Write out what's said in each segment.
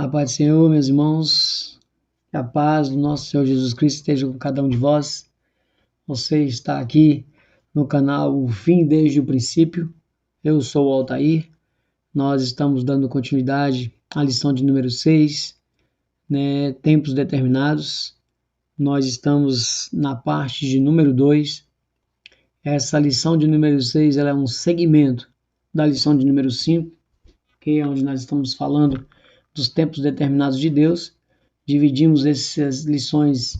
A paz do Senhor, meus irmãos, que a paz do nosso Senhor Jesus Cristo esteja com cada um de vós. Você está aqui no canal O Fim Desde o Princípio. Eu sou o Altair. Nós estamos dando continuidade à lição de número 6, tempos determinados. Nós estamos na parte de número 2. Essa lição de número 6 ela é um segmento da lição de número 5, que é onde nós estamos falando dos tempos determinados de Deus. Dividimos essas lições,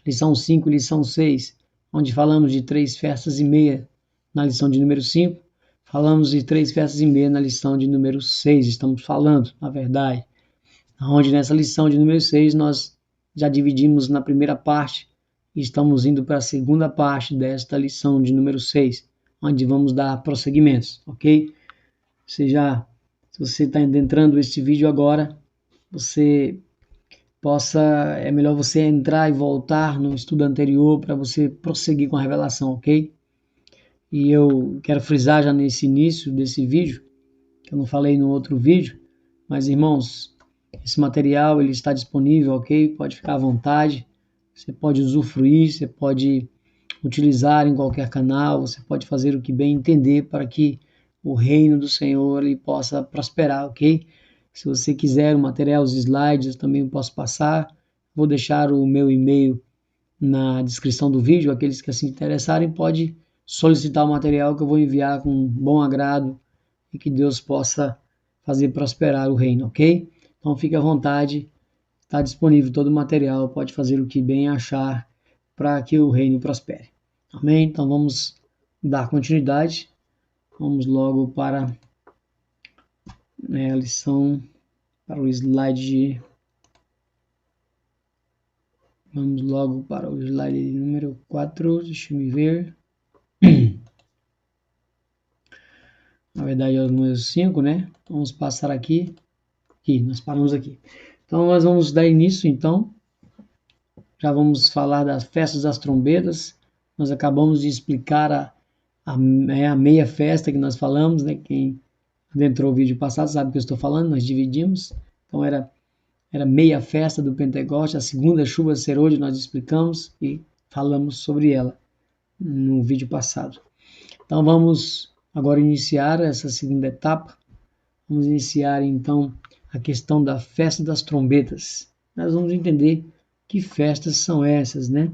lição 5 e lição 6, onde falamos de 3 festas e meia na lição de número 5, falamos de 3 festas e meia na lição de número 6, estamos falando, na verdade, onde nessa lição de número 6 nós já dividimos na primeira parte e estamos indo para a segunda parte desta lição de número 6, onde vamos dar prosseguimentos, ok? Se você está entrando nesse vídeo agora, é melhor você entrar e voltar no estudo anterior para você prosseguir com a revelação, ok? E eu quero frisar já nesse início desse vídeo, que eu não falei no outro vídeo, mas irmãos, esse material ele está disponível, ok? Pode ficar à vontade, você pode usufruir, você pode utilizar em qualquer canal, você pode fazer o que bem entender para que o reino do Senhor ele possa prosperar, ok? Se você quiser o material, os slides, eu também posso passar. Vou deixar o meu e-mail na descrição do vídeo. Aqueles que se interessarem, pode solicitar o material que eu vou enviar com bom agrado e que Deus possa fazer prosperar o reino, ok? Então fique à vontade, está disponível todo o material, pode fazer o que bem achar para que o reino prospere. Amém? Então vamos dar continuidade. Vamos logo para a lição, para o slide. Vamos logo para o slide número 4. Deixa eu me ver. Na verdade é o número 5, né? Vamos passar aqui. Nós paramos aqui. Então nós vamos dar início, então. Já vamos falar das festas das trombetas. Nós acabamos de explicar a meia festa que nós falamos, né? Quem adentrou o vídeo passado sabe o que eu estou falando, nós dividimos. Então era meia festa do Pentecoste, a segunda chuva serôdia, nós explicamos e falamos sobre ela no vídeo passado. Então vamos agora iniciar essa segunda etapa. Vamos iniciar então a questão da festa das trombetas. Nós vamos entender que festas são essas, né?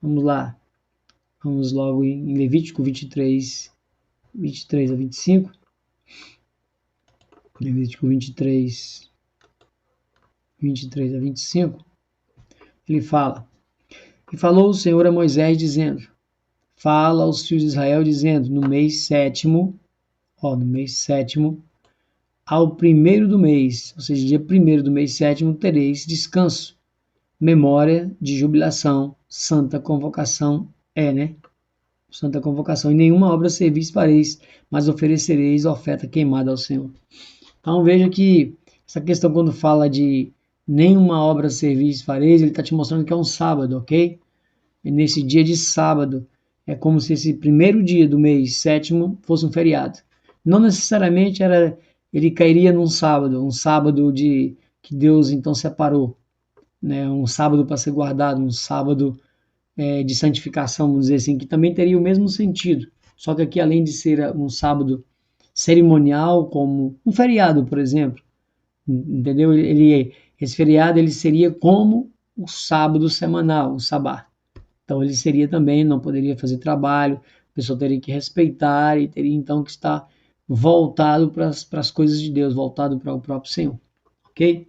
Vamos lá. Vamos logo em Levítico 23 a 25. Levítico 23 a 25. Ele fala: E falou o Senhor a Moisés, dizendo: Fala aos filhos de Israel, dizendo: No mês sétimo, ao primeiro do mês, ou seja, dia 1º do mês sétimo, tereis descanso, memória de jubilação, santa convocação, Santa convocação, e nenhuma obra serviço fareis, mas oferecereis oferta queimada ao Senhor. Então veja que essa questão quando fala de nenhuma obra serviço fareis, ele está te mostrando que é um sábado, ok? E nesse dia de sábado, é como se esse primeiro dia do mês sétimo fosse um feriado. Não necessariamente ele cairia num sábado, um sábado que Deus então separou, né? Um sábado para ser guardado, um sábado de santificação, vamos dizer assim, que também teria o mesmo sentido. Só que aqui, além de ser um sábado cerimonial, como um feriado, por exemplo, entendeu? Esse feriado ele seria como o sábado semanal, o sabá. Então ele seria também, não poderia fazer trabalho, a pessoa teria que respeitar e teria então que estar voltado para as coisas de Deus, voltado para o próprio Senhor, ok?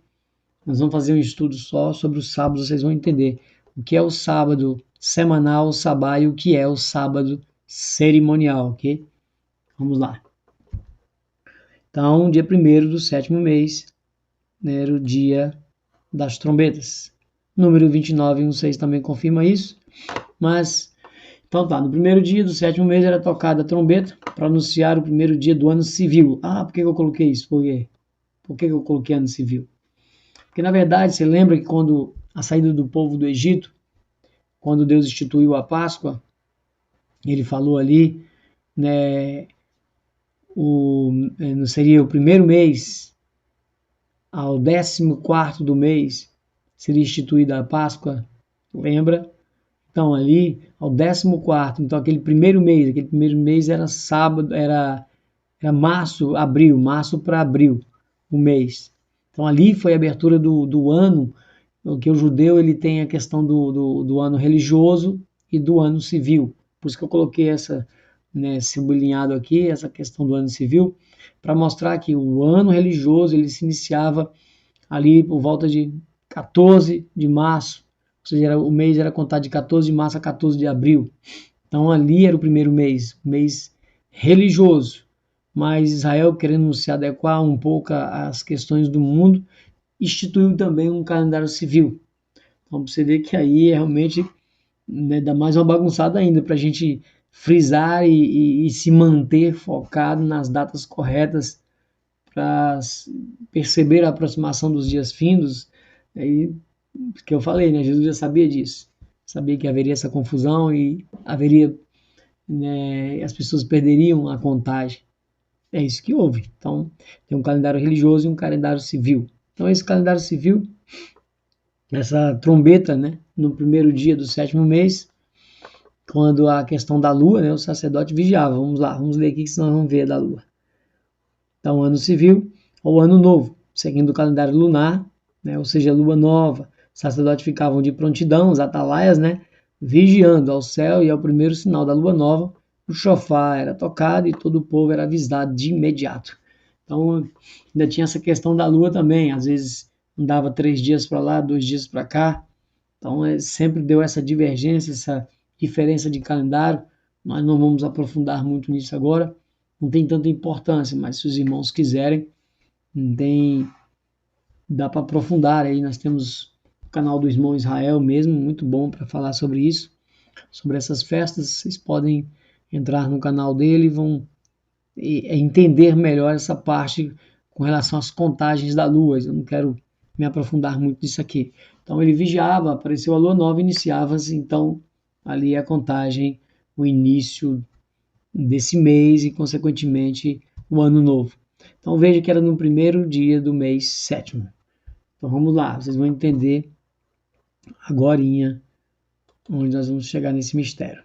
Nós vamos fazer um estudo só sobre os sábados, vocês vão entender o que é o sábado semanal, o sabá, e o que é o sábado cerimonial, ok? Vamos lá. Então, dia 1º do sétimo mês, era o dia das trombetas. Número 29 e 16 também confirma isso, mas, então tá, no primeiro dia do sétimo mês era tocada a trombeta para anunciar o primeiro dia do ano civil. Ah, por que eu coloquei isso? Por quê? Por que eu coloquei ano civil? Porque, na verdade, você lembra que quando a saída do povo do Egito, quando Deus instituiu a Páscoa, ele falou ali, né, seria o primeiro mês, ao 14º do mês seria instituída a Páscoa, lembra? Então ali, ao 14º, então aquele primeiro mês era sábado, era março para abril, o mês. Então ali foi a abertura do ano, porque o judeu ele tem a questão do ano religioso e do ano civil. Por isso que eu coloquei essa, né, sublinhado aqui, essa questão do ano civil, para mostrar que o ano religioso ele se iniciava ali por volta de 14 de março, ou seja, o mês era contado de 14 de março a 14 de abril. Então ali era o primeiro mês religioso. Mas Israel, querendo se adequar um pouco às questões do mundo, instituiu também um calendário civil. Então você vê que aí realmente, né, dá mais uma bagunçada ainda para a gente frisar e se manter focado nas datas corretas para perceber a aproximação dos dias findos. Aí, que eu falei, né, Jesus já sabia disso, sabia que haveria essa confusão e haveria, né, as pessoas perderiam a contagem. É isso que houve. Então, tem um calendário religioso e um calendário civil. Então, esse calendário civil, essa trombeta, né, no primeiro dia do 7º mês, quando a questão da lua, né, o sacerdote vigiava. Vamos lá, vamos ler aqui que senão vamos ver da lua. Então, ano civil ou ano novo, seguindo o calendário lunar, né, ou seja, lua nova. Os sacerdotes ficavam de prontidão, os atalaias, né, vigiando ao céu e ao primeiro sinal da lua nova, o chofar era tocado e todo o povo era avisado de imediato. Então, ainda tinha essa questão da lua também, às vezes andava 3 dias para lá, 2 dias para cá. Então, sempre deu essa divergência, essa diferença de calendário. Nós não vamos aprofundar muito nisso agora, não tem tanta importância, mas se os irmãos quiserem, tem, dá para aprofundar aí. Nós temos o canal do irmão Israel mesmo, muito bom para falar sobre isso, sobre essas festas. Vocês podem entrar no canal dele e vão entender melhor essa parte com relação às contagens da lua. Eu não quero me aprofundar muito nisso aqui. Então ele vigiava, apareceu a lua nova, iniciava-se então ali a contagem, o início desse mês e consequentemente o ano novo. Então veja que era no primeiro dia do mês 7º. Então vamos lá, vocês vão entender agorinha onde nós vamos chegar nesse mistério.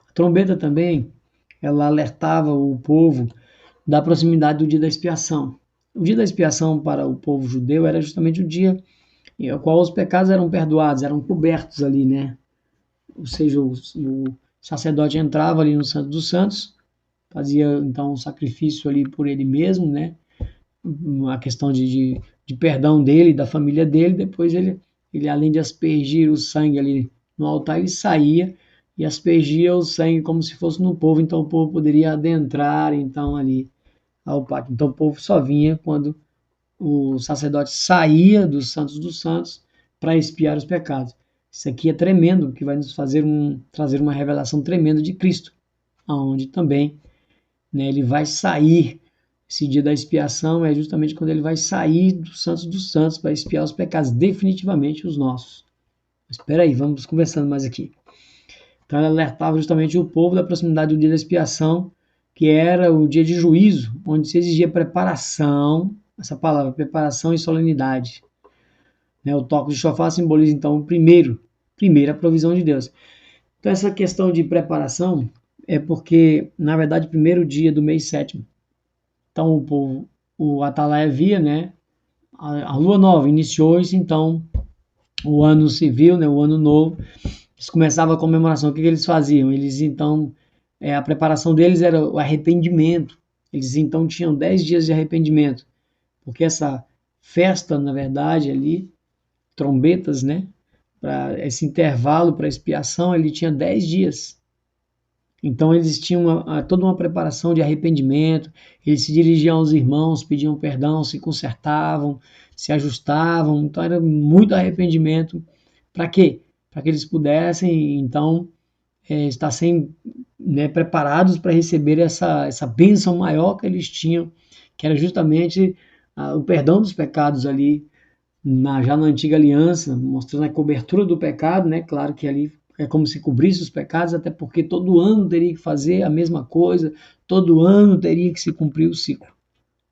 A trombeta também, ela alertava o povo da proximidade do dia da expiação. O dia da expiação para o povo judeu era justamente o dia em qual os pecados eram perdoados, eram cobertos ali, né? Ou seja, o sacerdote entrava ali no Santo dos Santos, fazia então um sacrifício ali por ele mesmo, né? A questão de perdão dele, da família dele. Depois ele além de aspergir o sangue ali no altar, ele saía e aspergia o sangue como se fosse no povo, então o povo poderia adentrar então ali ao pátio. Então o povo só vinha quando o sacerdote saía dos santos para expiar os pecados. Isso aqui é tremendo, que vai nos trazer uma revelação tremenda de Cristo, aonde também, né, ele vai sair. Esse dia da expiação é justamente quando ele vai sair dos santos para expiar os pecados, definitivamente os nossos. Mas espera aí, vamos conversando mais aqui. Então ele alertava justamente o povo da proximidade do dia da expiação, que era o dia de juízo, onde se exigia preparação, essa palavra, preparação e solenidade. Né, o toque de chofar simboliza então primeira provisão de Deus. Então essa questão de preparação é porque, na verdade, primeiro dia do mês 7º. Então o atalaia via, né, a lua nova iniciou-se, então o ano civil, né, o ano novo, eles começavam a comemoração. O que eles faziam? Eles então, a preparação deles era o arrependimento. Eles então tinham 10 dias de arrependimento, porque essa festa, na verdade, ali, trombetas, né, para esse intervalo para expiação, ele tinha 10 dias. Então eles tinham toda uma preparação de arrependimento, eles se dirigiam aos irmãos, pediam perdão, se consertavam, se ajustavam. Então era muito arrependimento. Para quê? Para que eles pudessem, então, estar né, preparados para receber essa bênção maior que eles tinham, que era justamente o perdão dos pecados ali, já na antiga aliança, mostrando a cobertura do pecado, né? Claro que ali é como se cobrisse os pecados, até porque todo ano teria que fazer a mesma coisa, todo ano teria que se cumprir o ciclo.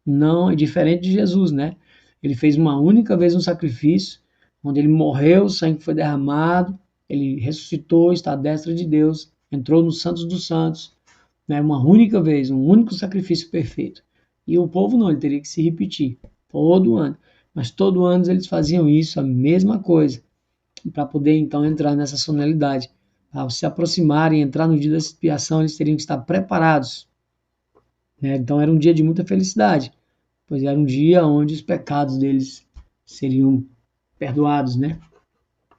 Não é diferente de Jesus, né? Ele fez uma única vez um sacrifício, onde ele morreu, o sangue foi derramado, ele ressuscitou, está à destra de Deus, entrou no Santos dos Santos, né, uma única vez, um único sacrifício perfeito. E o povo não, ele teria que se repetir todo ano. Mas todo ano eles faziam isso, a mesma coisa, para poder então entrar nessa solenidade. Ao se aproximarem, entrar no dia da expiação, eles teriam que estar preparados. Né? Então era um dia de muita felicidade, pois era um dia onde os pecados deles seriam perdoados, né?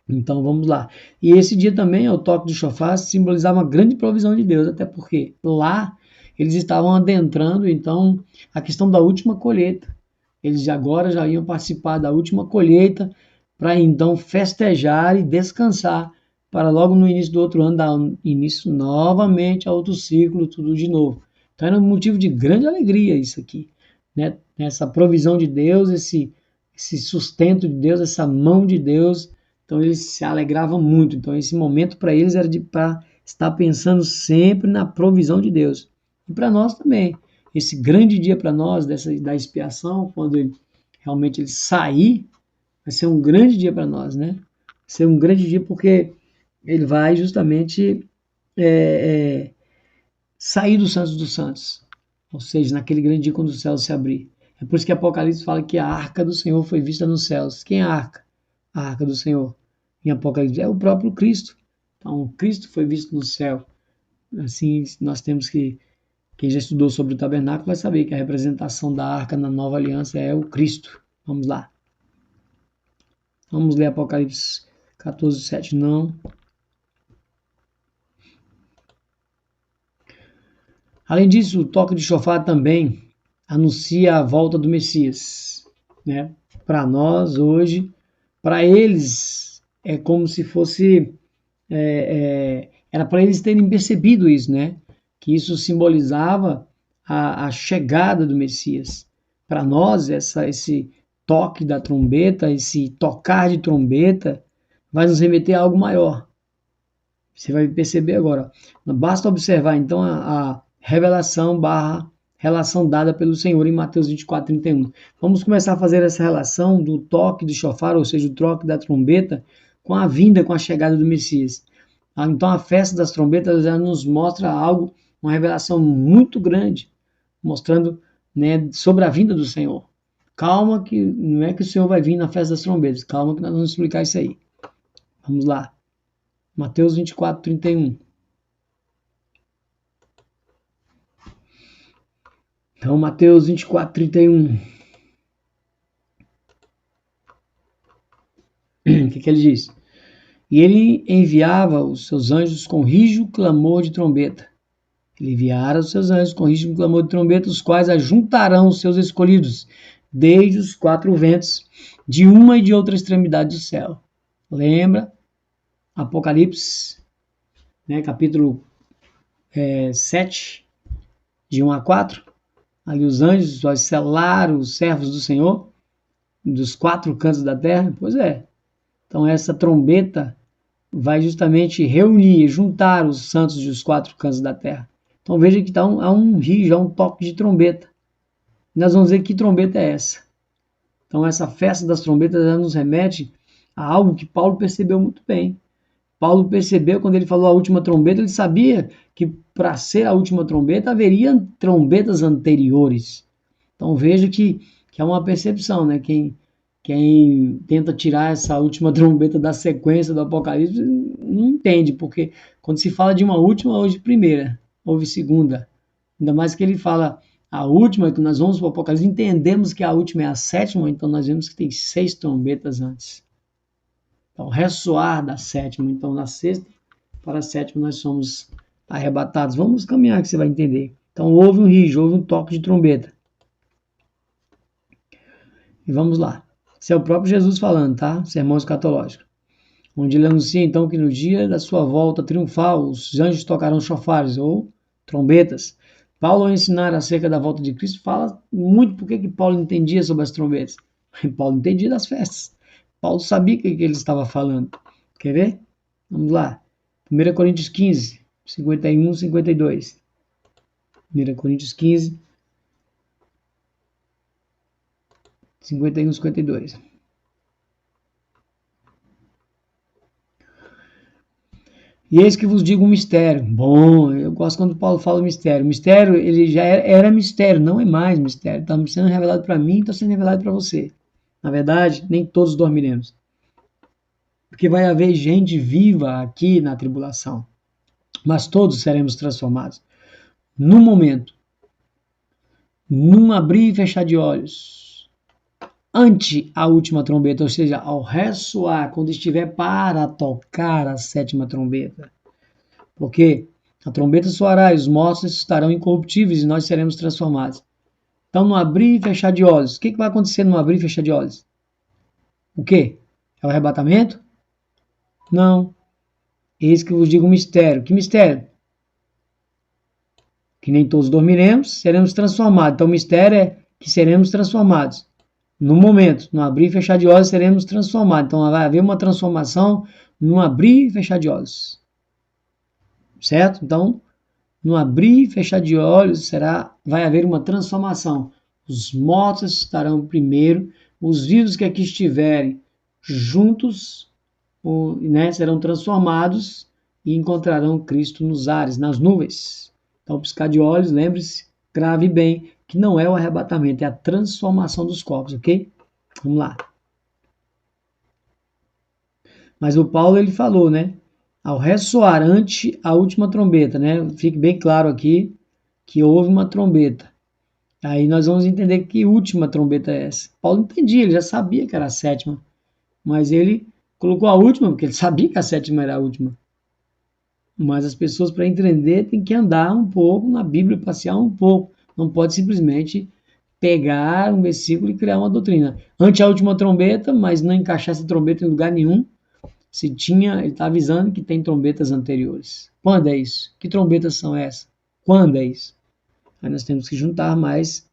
Então vamos lá. E esse dia também, o toque do chofar, simbolizava uma grande provisão de Deus, até porque lá eles estavam adentrando então a questão da última colheita. Eles agora já iam participar da última colheita para então festejar e descansar para logo no início do outro ano dar início novamente a outro ciclo, tudo de novo. Então era um motivo de grande alegria isso aqui, né? Essa provisão de Deus, esse sustento de Deus, essa mão de Deus. Então eles se alegravam muito. Então esse momento para eles era para estar pensando sempre na provisão de Deus. E para nós também. Esse grande dia para nós da expiação, quando realmente ele sair, vai ser um grande dia para nós, né? Vai ser um grande dia porque ele vai justamente sair do Santos dos Santos. Ou seja, naquele grande dia quando o céu se abrir. É por isso que Apocalipse fala que a arca do Senhor foi vista nos céus. Quem é a arca? A arca do Senhor. Em Apocalipse é o próprio Cristo. Então, Cristo foi visto no céu. Assim, nós temos que, quem já estudou sobre o tabernáculo vai saber que a representação da arca na nova aliança é o Cristo. Vamos lá. Vamos ler Apocalipse 14, 7. Não. Além disso, o toque de chofar também anuncia a volta do Messias. Né? Para nós, hoje, para eles, é como se fosse... era para eles terem percebido isso, né? Que isso simbolizava a chegada do Messias. Para nós, esse toque da trombeta, esse tocar de trombeta, vai nos remeter a algo maior. Você vai perceber agora. Basta observar, então, a revelação barra relação dada pelo Senhor em Mateus 24, 31. Vamos começar a fazer essa relação do toque do chofar, ou seja, o toque da trombeta, com a vinda, com a chegada do Messias. Então a festa das trombetas já nos mostra algo, uma revelação muito grande, mostrando, né, sobre a vinda do Senhor. Calma que não é que o Senhor vai vir na festa das trombetas, calma que nós vamos explicar isso aí. Vamos lá. Mateus 24, 31. Então, Mateus 24, 31. O que ele diz? E ele enviava os seus anjos com rijo clamor de trombeta. Ele enviara os seus anjos com ritmo e clamor de trombeta, os quais ajuntarão os seus escolhidos, desde os quatro ventos, de uma e de outra extremidade do céu. Lembra? Apocalipse, né, capítulo 7, de 1 a 4. Ali os anjos vai selar os servos do Senhor, dos quatro cantos da terra. Pois é. Então essa trombeta vai justamente reunir, juntar os santos dos quatro cantos da terra. Então veja que há um rijo, há um toque de trombeta. E nós vamos ver que trombeta é essa. Então essa festa das trombetas ela nos remete a algo que Paulo percebeu muito bem. Paulo percebeu quando ele falou a última trombeta, ele sabia que para ser a última trombeta haveria trombetas anteriores. Então veja que é uma percepção, né? Quem tenta tirar essa última trombeta da sequência do Apocalipse não entende, porque quando se fala de uma última, houve primeira, houve segunda. Ainda mais que ele fala a última, que nós vamos para o Apocalipse, entendemos que a última é a sétima, então nós vemos que tem 6 trombetas antes. Então, ressoar da sétima, então da sexta para a sétima nós somos arrebatados. Vamos caminhar que você vai entender. Então houve um rijo, houve um toque de trombeta. E vamos lá. Esse é o próprio Jesus falando, tá? Sermão escatológico. Onde ele anuncia então que no dia da sua volta triunfal, os anjos tocarão chofares ou trombetas. Paulo, ao ensinar acerca da volta de Cristo, fala muito porque que Paulo entendia sobre as trombetas. Paulo entendia das festas. Paulo sabia o que ele estava falando. Quer ver? Vamos lá. 1 Coríntios 15, 51, 52. 1 Coríntios 15, 51, 52. E eis que vos digo um mistério. Bom, eu gosto quando Paulo fala mistério. Mistério, ele já era mistério, não é mais mistério. Está sendo revelado para mim, está sendo revelado para você. Na verdade, nem todos dormiremos. Porque vai haver gente viva aqui na tribulação. Mas todos seremos transformados. No momento. Num abrir e fechar de olhos. Ante a última trombeta, ou seja, ao ressoar, quando estiver para tocar a sétima trombeta. Porque a trombeta soará e os mortos estarão incorruptíveis e nós seremos transformados. Então, no abrir e fechar de olhos. O que vai acontecer no abrir e fechar de olhos? O quê? É o arrebatamento? Não. Eis que vos digo um mistério. Que mistério? Que nem todos dormiremos, seremos transformados. Então, o mistério é que seremos transformados. No momento, no abrir e fechar de olhos, seremos transformados. Então, vai haver uma transformação no abrir e fechar de olhos. Certo? Então, no abrir e fechar de olhos, vai haver uma transformação. Os mortos estarão primeiro, os vivos que aqui estiverem juntos, serão transformados e encontrarão Cristo nos ares, nas nuvens. Então, piscar de olhos, lembre-se, grave bem, que não é o arrebatamento, é a transformação dos corpos, ok? Vamos lá. Mas o Paulo, ele falou, né? Ao ressoar ante a última trombeta, né? Fique bem claro aqui que houve uma trombeta. Aí nós vamos entender que última trombeta é essa. Paulo entendia, ele já sabia que era a sétima, mas ele colocou a última porque ele sabia que a sétima era a última. Mas as pessoas, para entender, têm que andar um pouco na Bíblia, passear um pouco. Não pode simplesmente pegar um versículo e criar uma doutrina. Ante a última trombeta, mas não encaixar essa trombeta em lugar nenhum. Ele está avisando que tem trombetas anteriores. Quando é isso? Que trombetas são essas? Quando é isso? Aí nós temos que juntar mais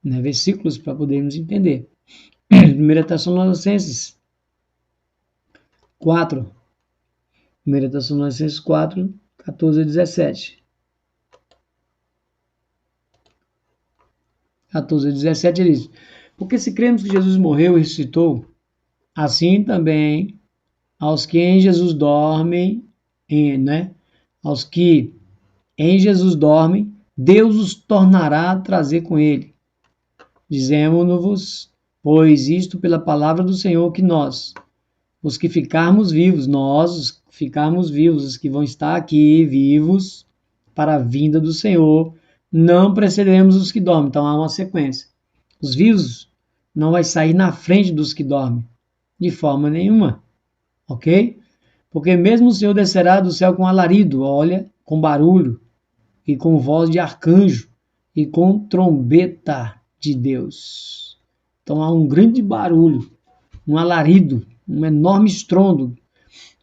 versículos para podermos entender. 1 Tessalonicenses 4. 1 Tessalonicenses 4, 14 a 17. 14 a 17 ele diz: porque se cremos que Jesus morreu e ressuscitou, assim também aos que em Jesus dormem, aos que em Jesus dormem, Deus os tornará a trazer com ele. Dizemos-vos, pois isto pela palavra do Senhor, que nós, os que ficarmos vivos, os que vão estar aqui vivos para a vinda do Senhor, não precederemos os que dormem. Então há uma sequência. Os vivos não vai sair na frente dos que dormem, de forma nenhuma, ok? Porque mesmo o Senhor descerá do céu com alarido, olha, com barulho, e com voz de arcanjo, e com trombeta de Deus. Então há um grande barulho, um alarido, um enorme estrondo,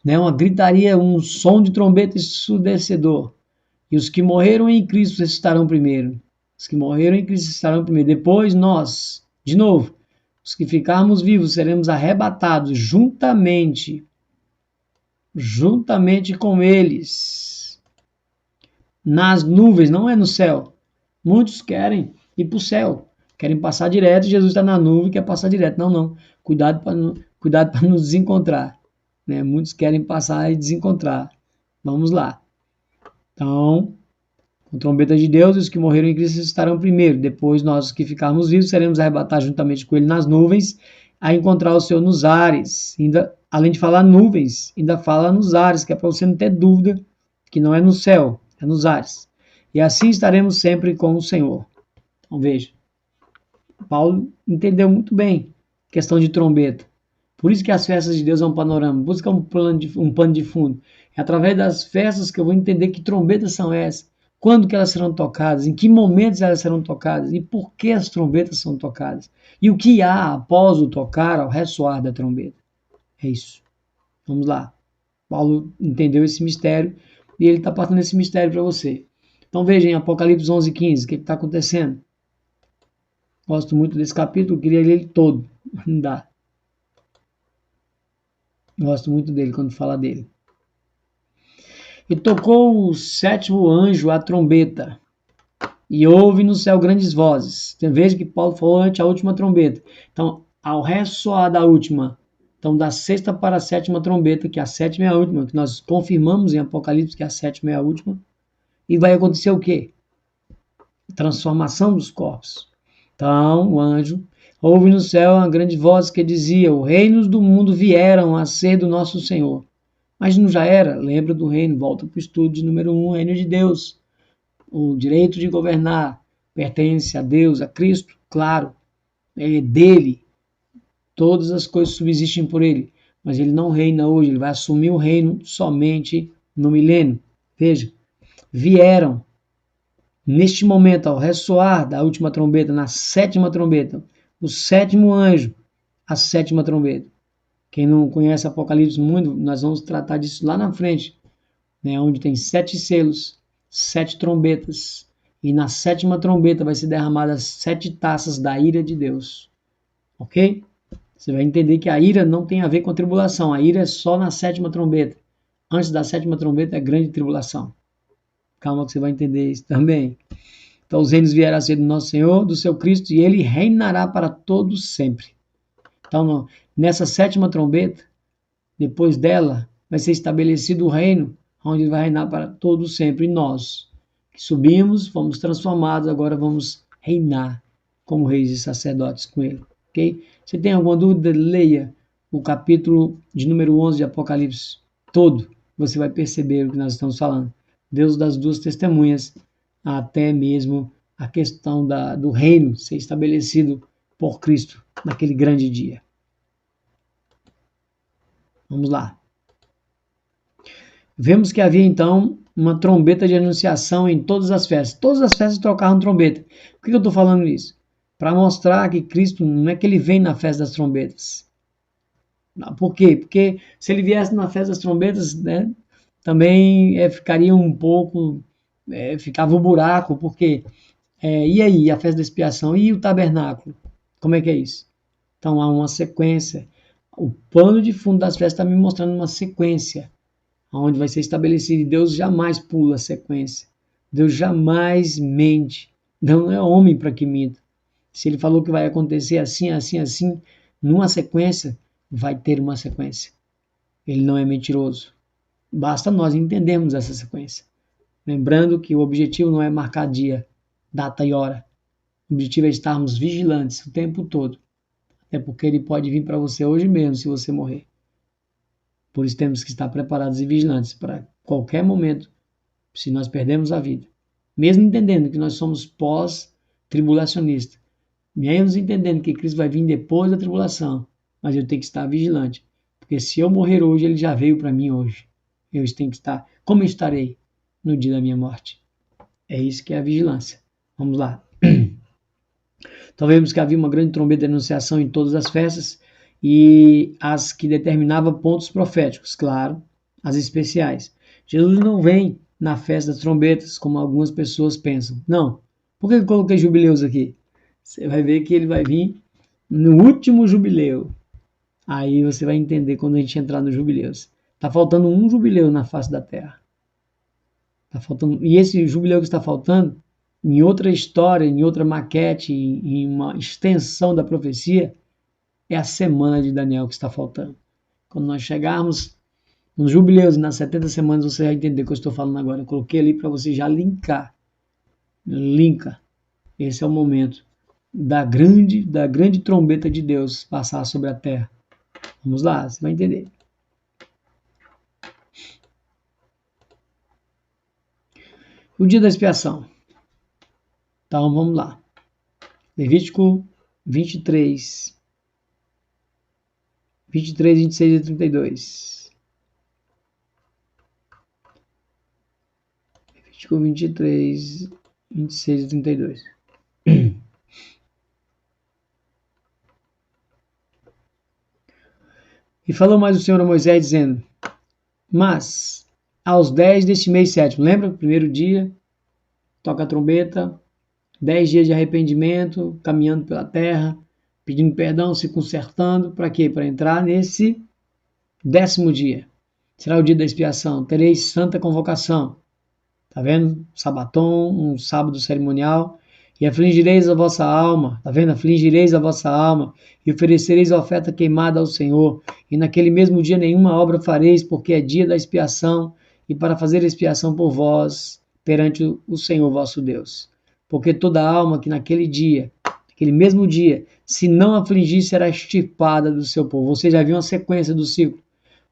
uma gritaria, um som de trombeta ensurdecedor. E os que morreram em Cristo ressuscitarão primeiro. Os que morreram em Cristo ressuscitarão primeiro. Depois nós, de novo, os que ficarmos vivos, seremos arrebatados juntamente com eles nas nuvens, não é no céu. Muitos querem ir para o céu, querem passar direto. Jesus está na nuvem e quer passar direto. Não. Cuidado para nos desencontrar. Muitos querem passar e desencontrar. Vamos lá. Então, com trombeta de Deus, os que morreram em Cristo estarão primeiro. Depois, nós que ficarmos vivos, seremos arrebatados juntamente com ele nas nuvens, a encontrar o Senhor nos ares. Além de falar nuvens, ainda fala nos ares, que é para você não ter dúvida que não é no céu, é nos ares. E assim estaremos sempre com o Senhor. Então, veja. Paulo entendeu muito bem a questão de trombeta. Por isso que as festas de Deus é um panorama, por isso que é um pano de fundo. É através das festas que eu vou entender que trombetas são essas, quando que elas serão tocadas, em que momentos elas serão tocadas e por que as trombetas são tocadas. E o que há após o tocar, ao ressoar da trombeta. É isso. Vamos lá. Paulo entendeu esse mistério e ele está passando esse mistério para você. Então veja em Apocalipse 11:15, o que está acontecendo? Gosto muito desse capítulo, queria ler ele todo. Não dá. Gosto muito dele quando fala dele. E tocou o sétimo anjo a trombeta. E houve no céu grandes vozes. Tem vezes que Paulo falou ante a última trombeta. Então, ao ressoar da última, então da sexta para a sétima trombeta, que a sétima é a última, que nós confirmamos em Apocalipse que a sétima é a última, e vai acontecer o quê? Transformação dos corpos. Então, o anjo houve no céu uma grande voz que dizia: os reinos do mundo vieram a ser do nosso Senhor. Mas não já era? Lembra do reino, volta para o estudo de número 1, reino de Deus. O direito de governar pertence a Deus, a Cristo, claro, é dele. Todas as coisas subsistem por ele, mas ele não reina hoje, ele vai assumir o reino somente no milênio. Veja, vieram neste momento, ao ressoar da última trombeta, na sétima trombeta, o sétimo anjo, a sétima trombeta. Quem não conhece Apocalipse muito, nós vamos tratar disso lá na frente, né, onde tem 7 selos, 7 trombetas, e na sétima trombeta vai ser derramadas 7 taças da ira de Deus. Ok? Você vai entender que a ira não tem a ver com a tribulação, a ira é só na sétima trombeta. Antes da sétima trombeta é grande tribulação. Calma que você vai entender isso também. Então os reinos vieram a ser do nosso Senhor, do seu Cristo, e ele reinará para todos sempre. Então, nessa sétima trombeta, depois dela, vai ser estabelecido o reino, onde ele vai reinar para todos sempre. E nós, que subimos, fomos transformados, agora vamos reinar como reis e sacerdotes com ele. Ok? Se tem alguma dúvida, leia o capítulo de número 11 de Apocalipse todo. Você vai perceber o que nós estamos falando. Deus das duas testemunhas, até mesmo a questão do reino ser estabelecido por Cristo naquele grande dia. Vamos lá. Vemos que havia então uma trombeta de anunciação em todas as festas. Todas as festas tocavam trombeta. Por que eu estou falando isso? Para mostrar que Cristo não é que ele vem na festa das trombetas. Por quê? Porque se ele viesse na festa das trombetas, né, também ficaria um pouco, ficava um buraco, porque e aí a festa da expiação e o tabernáculo? Como é que é isso? Então há uma sequência. O pano de fundo das festas está me mostrando uma sequência, onde vai ser estabelecido. E Deus jamais pula a sequência. Deus jamais mente. Deus não é homem para que minta. Se ele falou que vai acontecer assim, assim, assim, numa sequência, vai ter uma sequência. Ele não é mentiroso. Basta nós entendermos essa sequência. Lembrando que o objetivo não é marcar dia, data e hora. O objetivo é estarmos vigilantes o tempo todo. Até porque ele pode vir para você hoje mesmo, se você morrer. Por isso temos que estar preparados e vigilantes para qualquer momento, se nós perdemos a vida. Mesmo entendendo que nós somos pós-tribulacionistas. Mesmo entendendo que Cristo vai vir depois da tribulação. Mas eu tenho que estar vigilante. Porque se eu morrer hoje, ele já veio para mim hoje. Eu tenho que estar. Como eu estarei no dia da minha morte? É isso que é a vigilância. Vamos lá. Então vemos que havia uma grande trombeta de anunciação em todas as festas e as que determinava pontos proféticos, claro, as especiais. Jesus não vem na festa das trombetas, como algumas pessoas pensam. Não. Por que eu coloquei jubileus aqui? Você vai ver que ele vai vir no último jubileu. Aí você vai entender quando a gente entrar nos jubileus. Está faltando um jubileu na face da terra. Tá faltando, e esse jubileu que está faltando, em outra história, em outra maquete, em uma extensão da profecia, é a semana de Daniel que está faltando. Quando nós chegarmos nos jubileus e nas 70 semanas, você vai entender o que eu estou falando agora. Eu coloquei ali para você já linkar. Linka. Esse é o momento da grande trombeta de Deus passar sobre a terra. Vamos lá, você vai entender. O dia da expiação. Então vamos lá. Levítico 23, 26 e 32. Levítico 23, 26 e 32. E falou mais o Senhor a Moisés, dizendo: mas aos 10 deste mês sétimo, lembra? Primeiro dia, toca a trombeta, 10 dias de arrependimento, caminhando pela terra, pedindo perdão, se consertando, para quê? Para entrar nesse 10º dia. Será o dia da expiação, tereis santa convocação. tá vendo? Sabaton, um sábado cerimonial. E afligireis a vossa alma, tá vendo? Afligireis a vossa alma e oferecereis a oferta queimada ao Senhor. E naquele mesmo dia nenhuma obra fareis, porque é dia da expiação e para fazer expiação por vós perante o Senhor vosso Deus. Porque toda alma que naquele dia, aquele mesmo dia, se não afligir, será extirpada do seu povo. Você já viu uma sequência do ciclo.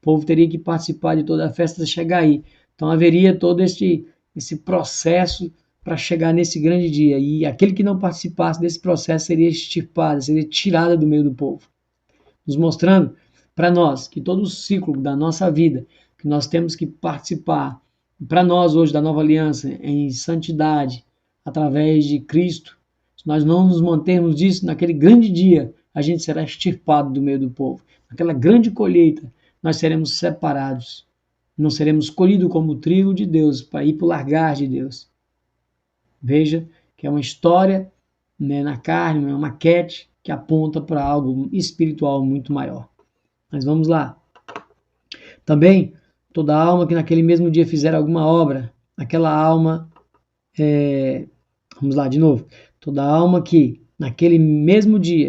O povo teria que participar de toda a festa chegar aí. Então haveria todo esse processo para chegar nesse grande dia. E aquele que não participasse desse processo seria extirpado, seria tirado do meio do povo. Nos mostrando para nós que todo o ciclo da nossa vida, que nós temos que participar, para nós hoje da nova aliança, em santidade, através de Cristo, se nós não nos mantermos disso, naquele grande dia, a gente será extirpado do meio do povo. Naquela grande colheita, nós seremos separados. Não seremos colhidos como trigo de Deus, para ir para o largar de Deus. Veja que é uma história, né, na carne, uma maquete que aponta para algo espiritual muito maior. Mas vamos lá. Também, toda alma que naquele mesmo dia fizer alguma obra, aquela alma, vamos lá de novo. Toda alma que naquele mesmo dia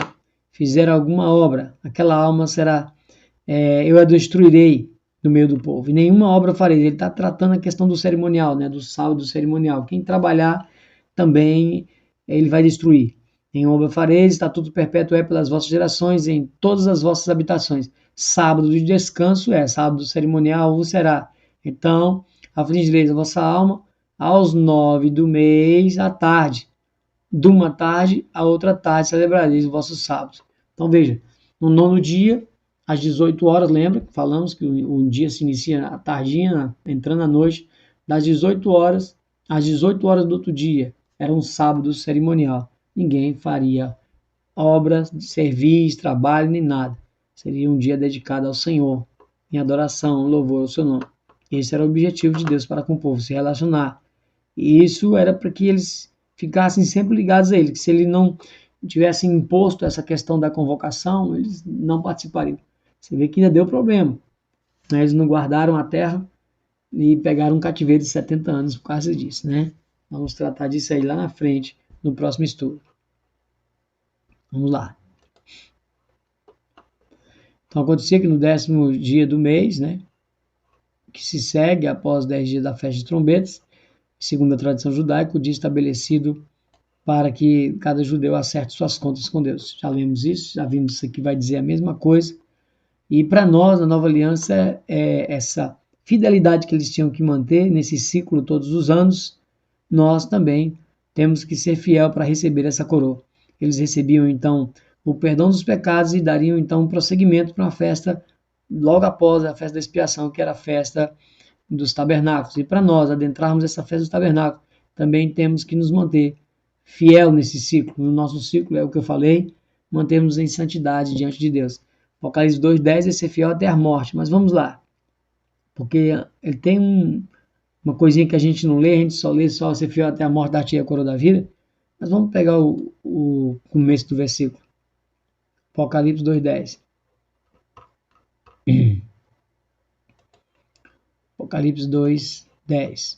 fizer alguma obra, aquela alma será, eu a destruirei do meio do povo. E nenhuma obra farei. Ele está tratando a questão do cerimonial, né, do sábado cerimonial. Quem trabalhar também ele vai destruir. Em obra fareis, estatuto perpétuo é pelas vossas gerações, em todas as vossas habitações. Sábado de descanso sábado cerimonial vos será. Então, afligireis a vossa alma aos 9 do mês à tarde. De uma tarde a outra tarde celebrareis o vosso sábado. Então, veja, no 9º dia, às 18 horas, lembra que falamos que o dia se inicia à tardinha, entrando à noite, das 18 horas às 18 horas do outro dia. Era um sábado cerimonial. Ninguém faria obras, serviço, trabalho, nem nada. Seria um dia dedicado ao Senhor, em adoração, louvor ao seu nome. Esse era o objetivo de Deus para com o povo, se relacionar. E isso era para que eles ficassem sempre ligados a Ele, que se Ele não tivesse imposto essa questão da convocação, eles não participariam. Você vê que ainda deu problema. Eles não guardaram a terra e pegaram um cativeiro de 70 anos por causa disso, né? Vamos tratar disso aí lá na frente, no próximo estudo. Vamos lá. Então, acontecia que no 10º dia do mês, né, que se segue após 10 dias da festa de trombetas, segundo a tradição judaica, o dia estabelecido para que cada judeu acerte suas contas com Deus. Já lemos isso, já vimos isso aqui, vai dizer a mesma coisa. E para nós, na nova aliança, essa fidelidade que eles tinham que manter nesse ciclo todos os anos, nós também temos que ser fiel para receber essa coroa. Eles recebiam, então, o perdão dos pecados e dariam, então, um prosseguimento para uma festa logo após a festa da expiação, que era a festa dos tabernáculos. E para nós adentrarmos essa festa dos tabernáculos, também temos que nos manter fiel nesse ciclo. No nosso ciclo, é o que eu falei, mantermos em santidade diante de Deus. Apocalipse 2:10 é ser fiel até a morte. Mas vamos lá, porque ele tem uma coisinha que a gente não lê, a gente só lê só ser fiel até a morte, dar-te a coroa da vida. Mas vamos pegar o começo do versículo. Apocalipse 2:10. Apocalipse 2:10.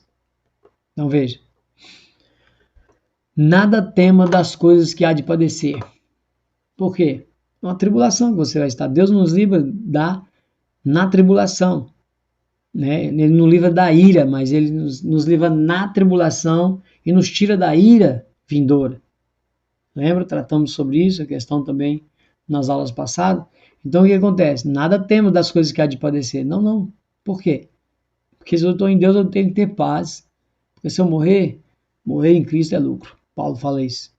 Então veja. Nada tema das coisas que há de padecer. Por quê? É uma tribulação que você vai estar. Deus nos livra na tribulação. Né? Ele não livra da ira, mas ele nos livra na tribulação e nos tira da ira vindoura. Lembra? Tratamos sobre isso, a questão também nas aulas passadas. Então o que acontece? Nada temo das coisas que há de padecer. Não, não. Por quê? Porque se eu estou em Deus, eu tenho que ter paz. Porque se eu morrer em Cristo é lucro. Paulo fala isso.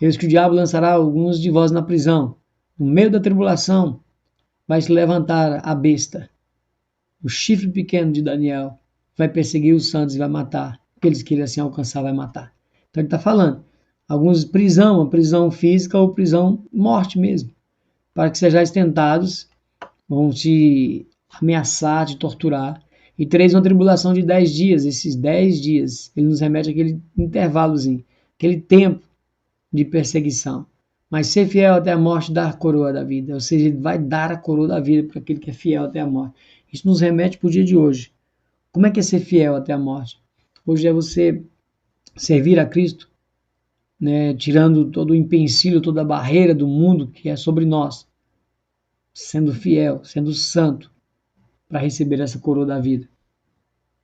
Eis que o diabo lançará alguns de vós na prisão. No meio da tribulação vai se levantar a besta. O chifre pequeno de Daniel vai perseguir os santos e vai matar. Aqueles que ele assim alcançar vai matar. Então ele está falando. Alguns prisão, uma prisão física ou prisão morte mesmo. Para que sejais tentados, vão te ameaçar, te torturar. E tereis uma tribulação de 10 dias. Esses 10 dias, ele nos remete àquele intervalozinho, aquele tempo de perseguição. Mas ser fiel até a morte dá a coroa da vida. Ou seja, ele vai dar a coroa da vida para aquele que é fiel até a morte. Isso nos remete para o dia de hoje. Como é que é ser fiel até a morte? Hoje é você servir a Cristo, né, tirando todo o empecilho, toda a barreira do mundo que é sobre nós, sendo fiel, sendo santo, para receber essa coroa da vida.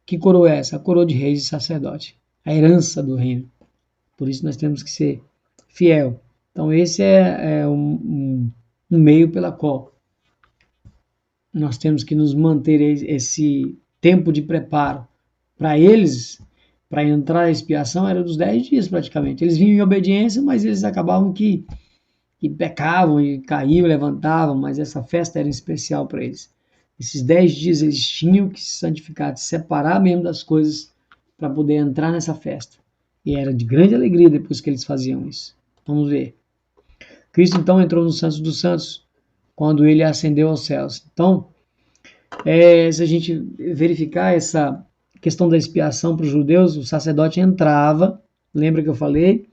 Que coroa é essa? A coroa de reis e sacerdote, a herança do reino. Por isso nós temos que ser fiel. Então esse é um meio pela qual nós temos que nos manter esse tempo de preparo. Para eles, para entrar a expiação, era dos 10 dias praticamente. Eles vinham em obediência, mas eles acabavam que pecavam e caíam, levantavam, mas essa festa era especial para eles. Esses 10 dias eles tinham que se santificar, se separar mesmo das coisas para poder entrar nessa festa. E era de grande alegria depois que eles faziam isso. Vamos ver. Cristo então entrou no Santos dos Santos quando ele ascendeu aos céus. Então, se a gente verificar essa questão da expiação para os judeus, o sacerdote entrava, lembra que eu falei?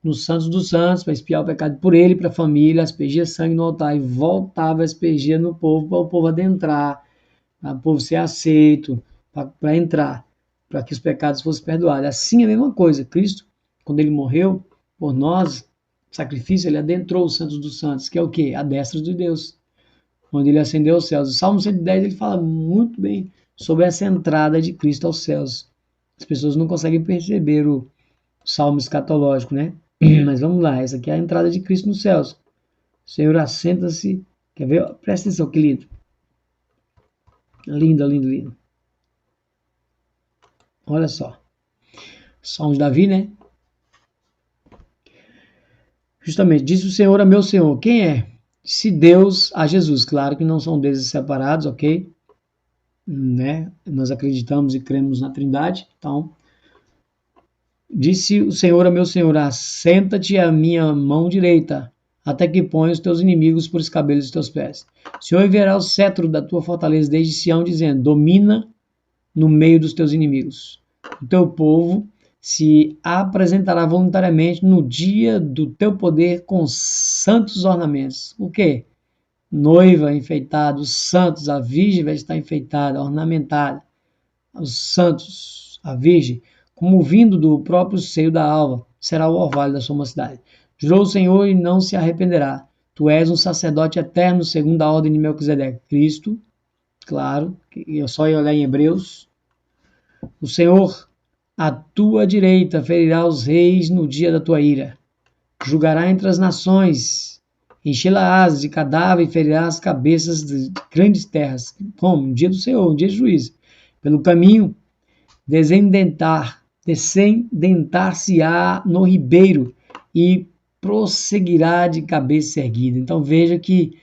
No Santos dos Santos, para expiar o pecado por ele, para a família, aspergia sangue no altar e voltava a aspergir no povo, para o povo adentrar, para o povo ser aceito, para entrar, para que os pecados fossem perdoados. Assim é a mesma coisa. Cristo, quando ele morreu por nós, sacrifício, ele adentrou os Santos dos Santos, que é o quê? A destra de Deus, onde ele ascendeu aos céus. O Salmo 110 ele fala muito bem sobre essa entrada de Cristo aos céus. As pessoas não conseguem perceber o salmo escatológico, né? Mas vamos lá, essa aqui é a entrada de Cristo nos céus. O Senhor assenta-se. Quer ver? Presta atenção, que lindo. Lindo, lindo, lindo. Olha só. Salmo de Davi, né? Justamente, diz o Senhor a meu Senhor. Quem é? Se Deus a Jesus. Claro que não são deuses separados, ok? Né? Nós acreditamos e cremos na Trindade. Então, disse o Senhor a meu Senhor, assenta-te à minha mão direita, até que ponha os teus inimigos por escabelos dos teus pés. O Senhor enviará o cetro da tua fortaleza desde Sião, dizendo, domina no meio dos teus inimigos. O teu povo se apresentará voluntariamente no dia do teu poder com santos ornamentos. O quê? Noiva enfeitada, os santos, a virgem vai estar enfeitada, ornamentada. Os santos, a virgem, como vindo do próprio seio da alva, será o orvalho da sua mocidade. Jurou o Senhor e não se arrependerá. Tu és um sacerdote eterno, segundo a ordem de Melquisedeque. Cristo, claro, eu só ia olhar em Hebreus. O Senhor, à tua direita, ferirá os reis no dia da tua ira. Julgará entre as nações, enchê-las de cadáver e ferirá as cabeças de grandes terras. Como? No dia do Senhor, no dia de juízo. Pelo caminho, descendentar-se-á no ribeiro e prosseguirá de cabeça erguida. Então veja que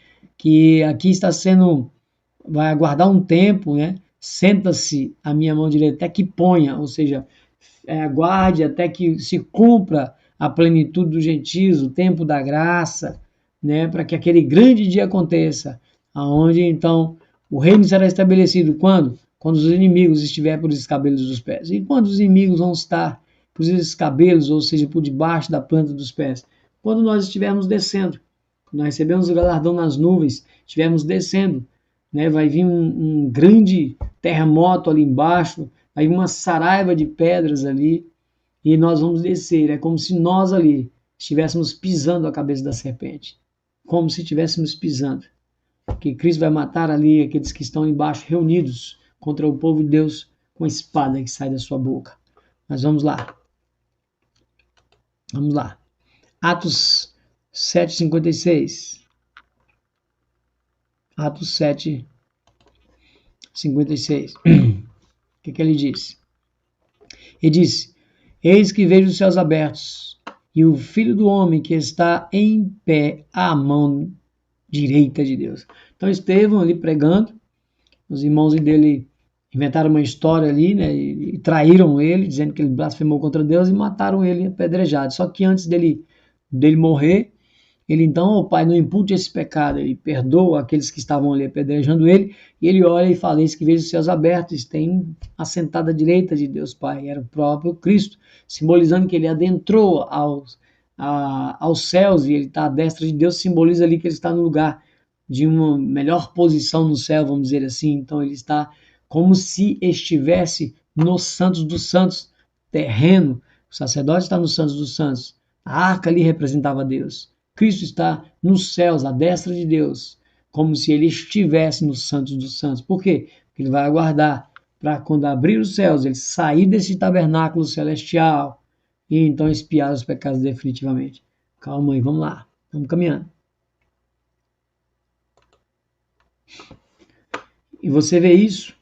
aqui está sendo, vai aguardar um tempo, né? Senta-se a minha mão direita até que ponha, ou seja, aguarde até que se cumpra a plenitude dos gentios, o tempo da graça, né? Para que aquele grande dia aconteça, aonde então o reino será estabelecido quando? Quando os inimigos estiverem por escabelos dos pés. E quando os inimigos vão estar por escabelos, ou seja, por debaixo da planta dos pés? Quando nós estivermos descendo, nós recebemos o galardão nas nuvens, estivermos descendo, né? Vai vir um grande terremoto ali embaixo, vai vir uma saraiva de pedras ali, e nós vamos descer. É como se nós ali estivéssemos pisando a cabeça da serpente, como se estivéssemos pisando. Que Cristo vai matar ali aqueles que estão embaixo reunidos contra o povo de Deus com a espada que sai da sua boca. Mas vamos lá. Vamos lá. Atos 7:56. Atos 7:56. O que ele diz? Ele diz, eis que vejo os céus abertos e o Filho do Homem que está em pé à mão direita de Deus. Então Estevão ali pregando, os irmãos dele inventaram uma história ali, né, e traíram ele, dizendo que ele blasfemou contra Deus e mataram ele apedrejado. Só que antes dele morrer, ele então, o Pai, não impute esse pecado, ele perdoa aqueles que estavam ali apedrejando ele, e ele olha e fala, eis que vejo os céus abertos, tem assentado à direita de Deus Pai, era o próprio Cristo, simbolizando que ele adentrou aos céus, e ele está à destra de Deus, simboliza ali que ele está no lugar de uma melhor posição no céu, vamos dizer assim. Então ele está como se estivesse nos santos dos santos, terreno. O sacerdote está no Santos dos Santos. A arca ali representava Deus. Cristo está nos céus, à destra de Deus, como se ele estivesse no Santos dos Santos. Por quê? Porque ele vai aguardar para quando abrir os céus, ele sair desse tabernáculo celestial e então expiar os pecados definitivamente. Calma aí, vamos lá. Vamos caminhando. E você vê isso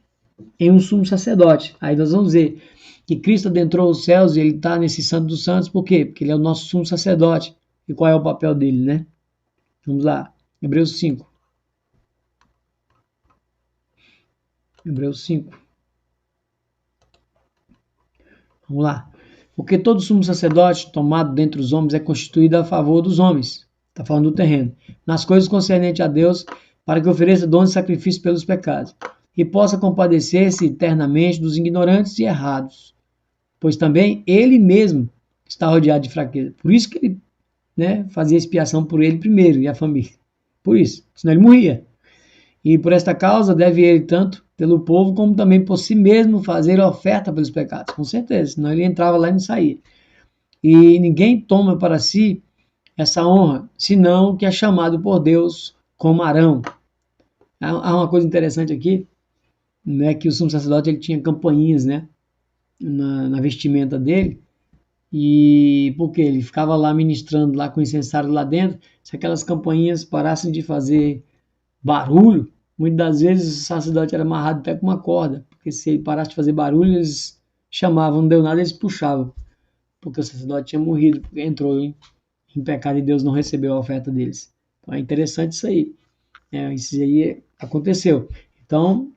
em um sumo sacerdote. Aí nós vamos ver que Cristo adentrou os céus e ele está nesse Santo dos Santos. Por quê? Porque ele é o nosso sumo sacerdote. E qual é o papel dele, né? Vamos lá. Hebreus 5. Hebreus 5. Vamos lá. Porque todo sumo sacerdote tomado dentre os homens é constituído a favor dos homens. Está falando do terreno. Nas coisas concernentes a Deus, para que ofereça dons de sacrifício pelos pecados. E possa compadecer-se eternamente dos ignorantes e errados. Pois também ele mesmo está rodeado de fraqueza. Por isso que ele, né, fazia expiação por ele primeiro e a família. Por isso. Senão ele morria. E por esta causa deve ele tanto pelo povo como também por si mesmo fazer oferta pelos pecados. Com certeza. Senão ele entrava lá e não saía. E ninguém toma para si essa honra, senão o que é chamado por Deus como Arão. Há uma coisa interessante aqui, né, que o sumo sacerdote ele tinha campainhas, né, na vestimenta dele, e porque ele ficava lá ministrando lá com o incensário lá dentro, se aquelas campainhas parassem de fazer barulho, muitas das vezes o sacerdote era amarrado até com uma corda, porque se ele parasse de fazer barulho, eles chamavam, não deu nada, eles puxavam, porque o sacerdote tinha morrido, porque entrou em pecado e Deus não recebeu a oferta deles. Então é interessante isso aí. Isso aí aconteceu. Então,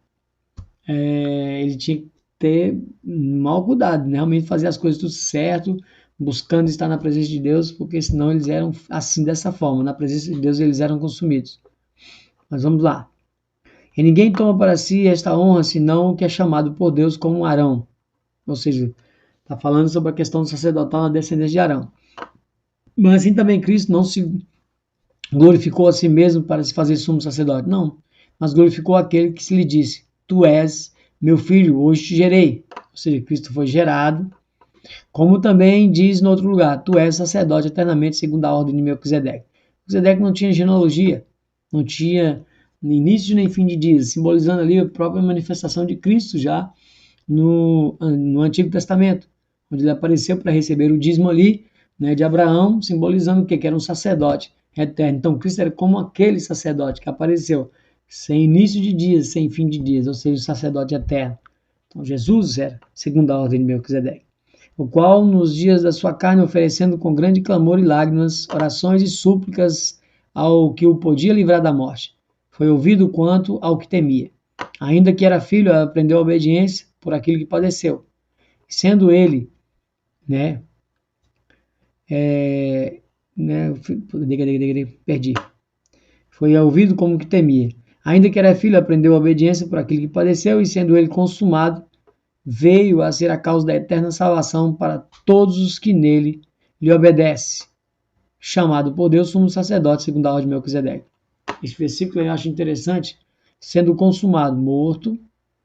ele tinha que ter mau cuidado, né? Realmente fazer as coisas tudo certo, buscando estar na presença de Deus, porque senão eles eram assim, dessa forma. Na presença de Deus eles eram consumidos. Mas vamos lá. E ninguém toma para si esta honra, senão o que é chamado por Deus como Arão. Ou seja, está falando sobre a questão do sacerdotal na descendência de Arão. Mas assim também Cristo não se glorificou a si mesmo para se fazer sumo sacerdote. Não, mas glorificou aquele que se lhe disse, tu és meu filho, hoje te gerei. Ou seja, Cristo foi gerado, como também diz no outro lugar, tu és sacerdote eternamente segundo a ordem de Melquisedeque. Melquisedeque não tinha genealogia, não tinha nem início nem fim de dias, simbolizando ali a própria manifestação de Cristo já no Antigo Testamento, onde ele apareceu para receber o dízimo ali, né, de Abraão, simbolizando o quê? Que era um sacerdote eterno. Então Cristo era como aquele sacerdote que apareceu sem início de dias, sem fim de dias, ou seja, o sacerdote eterno. Então Jesus era segundo a ordem de Melquisedeque, o qual nos dias da sua carne oferecendo com grande clamor e lágrimas, orações e súplicas ao que o podia livrar da morte, foi ouvido quanto ao que temia. Ainda que era filho, aprendeu a obediência por aquilo que padeceu. Sendo ele, né, perdi. Foi ouvido como que temia. Ainda que era filho, aprendeu a obediência por aquilo que padeceu, e sendo ele consumado, veio a ser a causa da eterna salvação para todos os que nele lhe obedecem. Chamado por Deus, sumo sacerdote, segundo a ordem de Melquisedeque. Esse versículo eu acho interessante, sendo consumado, morto,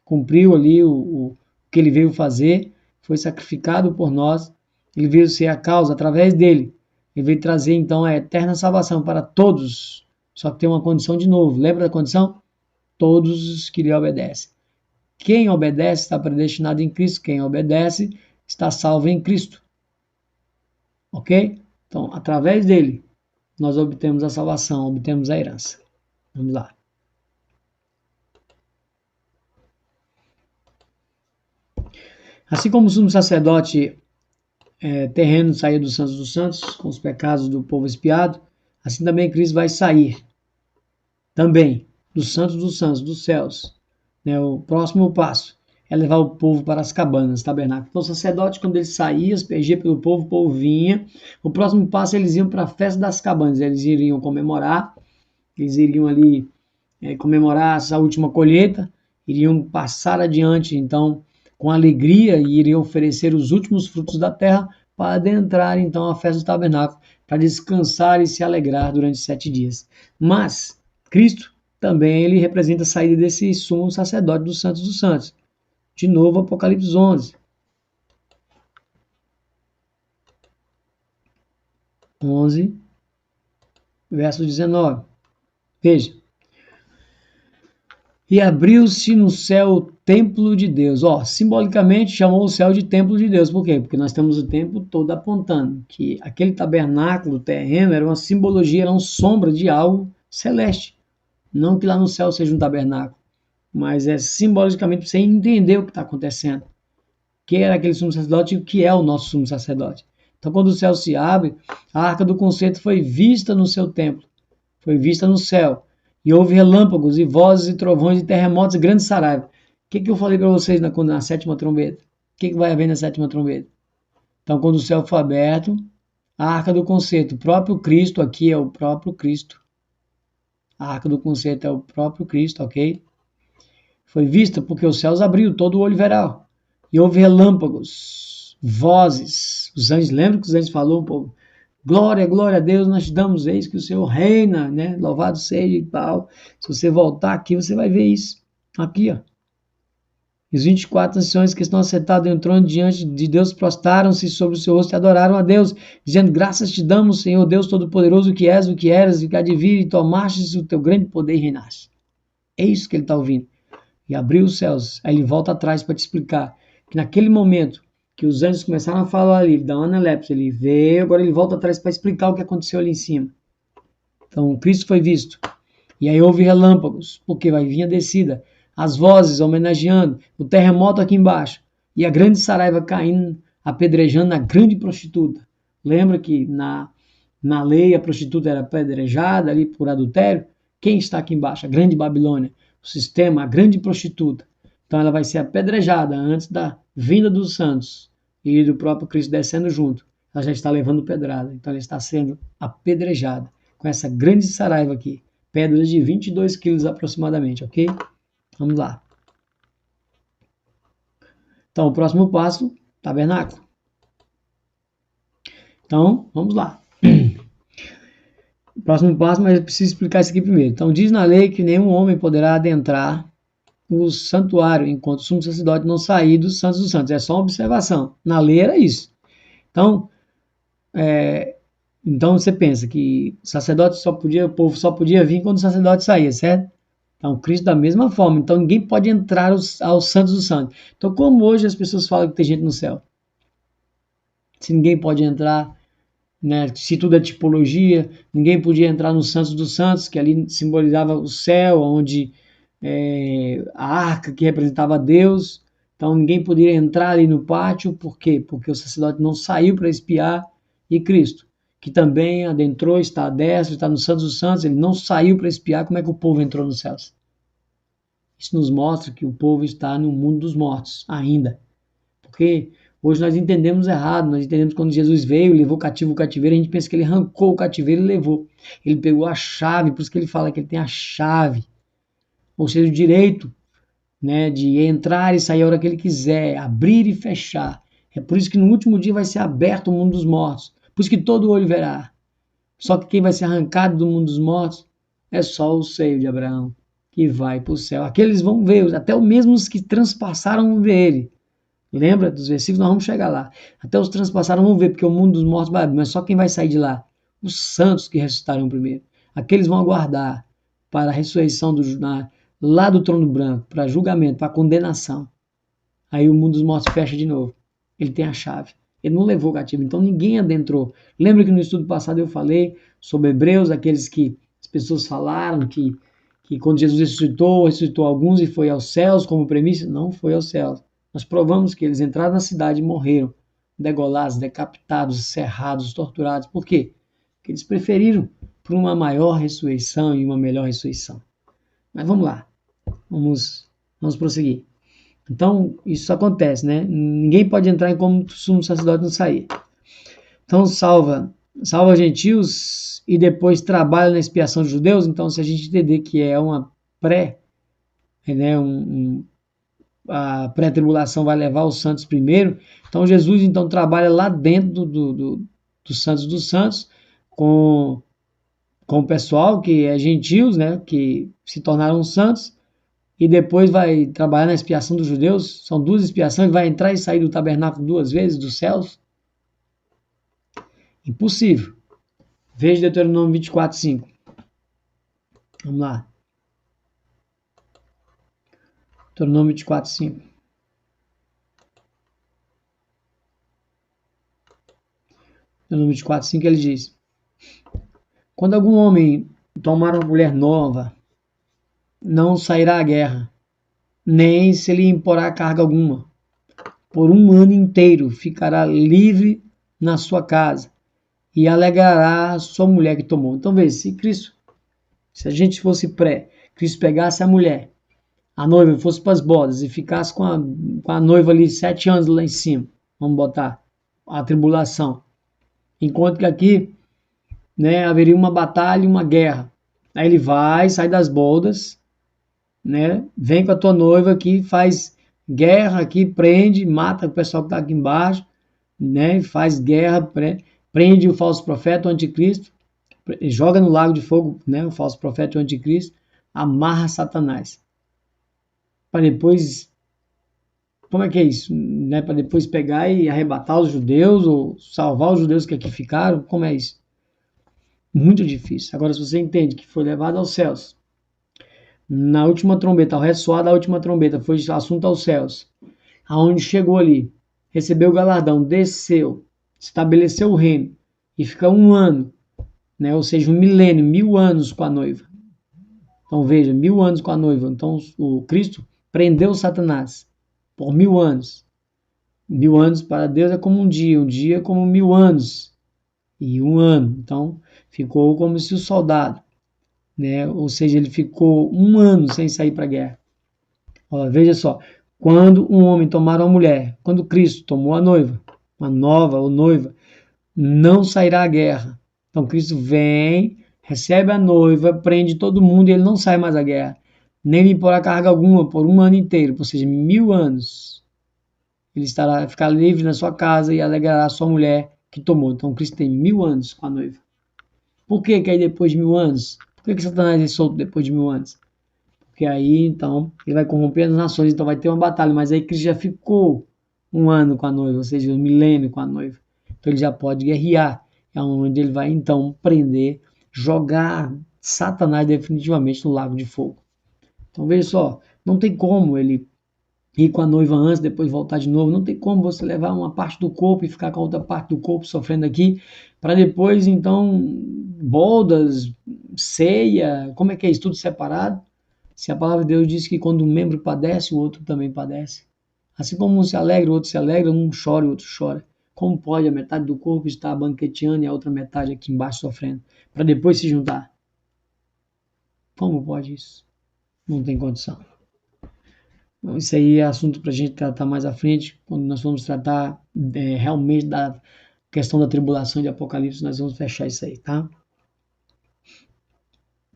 cumpriu ali o que ele veio fazer, foi sacrificado por nós, ele veio ser a causa através dele. Ele veio trazer então a eterna salvação para todos. Só que tem uma condição de novo. Lembra da condição? Todos os que lhe obedecem. Quem obedece está predestinado em Cristo. Quem obedece está salvo em Cristo. Ok? Então, através dele, nós obtemos a salvação, obtemos a herança. Vamos lá. Assim como o sumo sacerdote terreno saía dos santos dos santos, com os pecados do povo expiado, assim também Cristo vai sair também dos santos, dos céus. Né? O próximo passo é levar o povo para as cabanas, tabernáculo. Então o sacerdote, quando ele saía, aspergia pelo povo, o povo vinha. O próximo passo, eles iam para a festa das cabanas, eles iriam comemorar, eles iriam ali comemorar essa última colheita, iriam passar adiante, então, com alegria, e iriam oferecer os últimos frutos da terra para adentrar, então, a festa do tabernáculo, para descansar e se alegrar durante 7 dias. Mas Cristo também ele representa a saída desse sumo sacerdote dos santos dos santos. De novo, Apocalipse 11. 11, verso 19. Veja. E abriu-se no céu o templo de Deus. Simbolicamente chamou o céu de templo de Deus. Por quê? Porque nós temos o tempo todo apontando que aquele tabernáculo terreno era uma simbologia, era uma sombra de algo celeste. Não que lá no céu seja um tabernáculo, mas é simbolicamente para você entender o que está acontecendo. Que era aquele sumo sacerdote e o que é o nosso sumo sacerdote. Então, quando o céu se abre, a arca do concerto foi vista no seu templo, foi vista no céu. E houve relâmpagos, e vozes, e trovões, e terremotos, e grandes saraiva. O que eu falei para vocês na sétima trombeta? O que vai haver na sétima trombeta? Então, quando o céu for aberto, a arca do concerto, o próprio Cristo aqui é o próprio Cristo. A arca do concerto é o próprio Cristo, ok? Foi vista porque os céus abriu, todo o olho verá. E houve relâmpagos, vozes. Os anjos, lembra que os anjos falaram um pouco? Glória, glória a Deus, nós te damos, eis que o Senhor reina, né? Louvado seja e tal. Se você voltar aqui, você vai ver isso. Aqui, ó. Os 24 anciões que estão assentados em um trono diante de Deus prostraram-se sobre o seu rosto e adoraram a Deus, dizendo, graças te damos, Senhor Deus Todo-Poderoso, que és, o que eras, e que há de vir, e tomastes o teu grande poder e reinaste. É isso que ele está ouvindo. E abriu os céus. Aí ele volta atrás para te explicar que naquele momento que os anjos começaram a falar ali, ele dá uma analepse, ele veio, agora ele volta atrás para explicar o que aconteceu ali em cima. Então, Cristo foi visto. E aí houve relâmpagos, porque vai vir a descida, as vozes homenageando, o terremoto aqui embaixo, e a grande saraiva caindo, apedrejando a grande prostituta. Lembra que na lei a prostituta era apedrejada ali por adultério? Quem está aqui embaixo? A grande Babilônia, o sistema, a grande prostituta. Então ela vai ser apedrejada antes da vinda dos santos e do próprio Cristo descendo junto. Ela já está levando pedrada, então ela está sendo apedrejada com essa grande saraiva aqui. Pedras de 22 quilos aproximadamente, ok? Vamos lá. Então, o próximo passo, tabernáculo. Então, vamos lá. O próximo passo, mas eu preciso explicar isso aqui primeiro. Então, diz na lei que nenhum homem poderá adentrar o santuário enquanto o sumo sacerdote não sair dos santos dos santos. É só uma observação. Na lei era isso. Então, então você pensa que o povo só podia vir quando o sacerdote saía, certo? Então, Cristo da mesma forma. Então, ninguém pode entrar aos santos dos santos. Então, como hoje as pessoas falam que tem gente no céu? Se ninguém pode entrar, né? Se tudo é tipologia, ninguém podia entrar nos santos dos santos, que ali simbolizava o céu, onde a arca que representava Deus. Então, ninguém poderia entrar ali no pátio. Por quê? Porque o sacerdote não saiu para espiar, e Cristo, que também adentrou, está à destra, está no Santos dos Santos, ele não saiu para espiar. Como é que o povo entrou nos céus? Isso nos mostra que o povo está no mundo dos mortos ainda. Porque hoje nós entendemos errado, nós entendemos que quando Jesus veio, levou cativo o cativeiro, a gente pensa que ele arrancou o cativeiro e levou. Ele pegou a chave, por isso que ele fala que ele tem a chave, ou seja, o direito, né, de entrar e sair a hora que ele quiser, abrir e fechar. É por isso que no último dia vai ser aberto o mundo dos mortos. Por isso que todo olho verá. Só que quem vai ser arrancado do mundo dos mortos é só o seio de Abraão, que vai para o céu. Aqueles vão ver, até os mesmos que transpassaram vão ver ele. Lembra dos versículos? Nós vamos chegar lá. Até os transpassaram vão ver, porque o mundo dos mortos vai abrir, mas só quem vai sair de lá? Os santos que ressuscitarão primeiro. Aqueles vão aguardar para a ressurreição lá do trono branco, para julgamento, para condenação. Aí o mundo dos mortos fecha de novo. Ele tem a chave. Ele não levou o cativo, então ninguém adentrou. Lembra que no estudo passado eu falei sobre Hebreus, aqueles que as pessoas falaram que quando Jesus ressuscitou alguns e foi aos céus como premissa? Não foi aos céus. Nós provamos que eles entraram na cidade e morreram, degolados, decapitados, serrados, torturados. Por quê? Porque eles preferiram por uma maior ressurreição e uma melhor ressurreição. Mas vamos lá, vamos prosseguir. Então, isso acontece, né? Ninguém pode entrar como sumo sacerdote não sair. Então, salva gentios e depois trabalha na expiação dos judeus. Então, se a gente entender que é uma né, a pré-tribulação vai levar os santos primeiro, então Jesus então trabalha lá dentro dos santos dos santos com o pessoal que é gentios, né, que se tornaram santos, e depois vai trabalhar na expiação dos judeus. São duas expiações, vai entrar e sair do tabernáculo duas vezes, dos céus? Impossível. Veja Deuteronômio 24, 5. Vamos lá. Deuteronômio 24, 5. Deuteronômio 24, 5 ele diz: quando algum homem tomar uma mulher nova, não sairá à guerra, nem se lhe imporá carga alguma. Por um ano inteiro ficará livre na sua casa e alegrará a sua mulher que tomou. Então veja, se a gente fosse Cristo pegasse a mulher, a noiva fosse para as bodas e ficasse com a noiva ali 7 anos lá em cima, vamos botar a tribulação, enquanto que aqui, né, haveria uma batalha, uma guerra. Aí ele vai, sai das bodas, né, vem com a tua noiva aqui, faz guerra aqui, prende, mata o pessoal que está aqui embaixo, né, faz guerra, prende o falso profeta, o anticristo, joga no lago de fogo, né, o falso profeta e o anticristo, amarra Satanás. Para depois, como é que é isso? Né, para depois pegar e arrebatar os judeus, ou salvar os judeus que aqui ficaram? Como é isso? Muito difícil. Agora, se você entende que foi levado aos céus, na última trombeta, ao ressoar da última trombeta, foi assunto aos céus, aonde chegou ali, recebeu o galardão, desceu, estabeleceu o reino, e fica 1 ano, né, ou seja, 1 milênio, 1000 anos com a noiva. Então veja, 1000 anos com a noiva. Então o Cristo prendeu Satanás por 1000 anos. 1000 anos para Deus é como um dia é como 1000 anos. E 1 ano. Então ficou como se o soldado, né? Ou seja, ele ficou 1 ano sem sair para a guerra. Olha, veja só, quando um homem tomar uma mulher, quando Cristo tomou a noiva, uma nova ou noiva, não sairá à guerra. Então Cristo vem, recebe a noiva, prende todo mundo e ele não sai mais à guerra. Nem lhe imporá carga alguma por 1 ano inteiro, ou seja, 1000 anos. Ele ficará livre na sua casa e alegrará a sua mulher que tomou. Então Cristo tem 1000 anos com a noiva. Por que aí depois de 1000 anos? Por que Satanás é solto depois de 1000 anos? Porque aí, então, ele vai corromper as nações, então vai ter uma batalha. Mas aí Cristo já ficou 1 ano com a noiva, ou seja, 1 milênio com a noiva. Então ele já pode guerrear. É onde ele vai, então, prender, jogar Satanás definitivamente no lago de fogo. Então, veja só, não tem como ele ir com a noiva antes, depois voltar de novo. Não tem como você levar uma parte do corpo e ficar com a outra parte do corpo sofrendo aqui, para depois, então, bodas, ceia, como é que é isso? Tudo separado? Se a palavra de Deus diz que quando um membro padece, o outro também padece. Assim como um se alegra, o outro se alegra, um chora e o outro chora. Como pode a metade do corpo estar banqueteando e a outra metade aqui embaixo sofrendo, para depois se juntar? Como pode isso? Não tem condição. Então, isso aí é assunto para a gente tratar mais à frente, quando nós vamos tratar realmente da questão da tribulação de Apocalipse, nós vamos fechar isso aí, tá?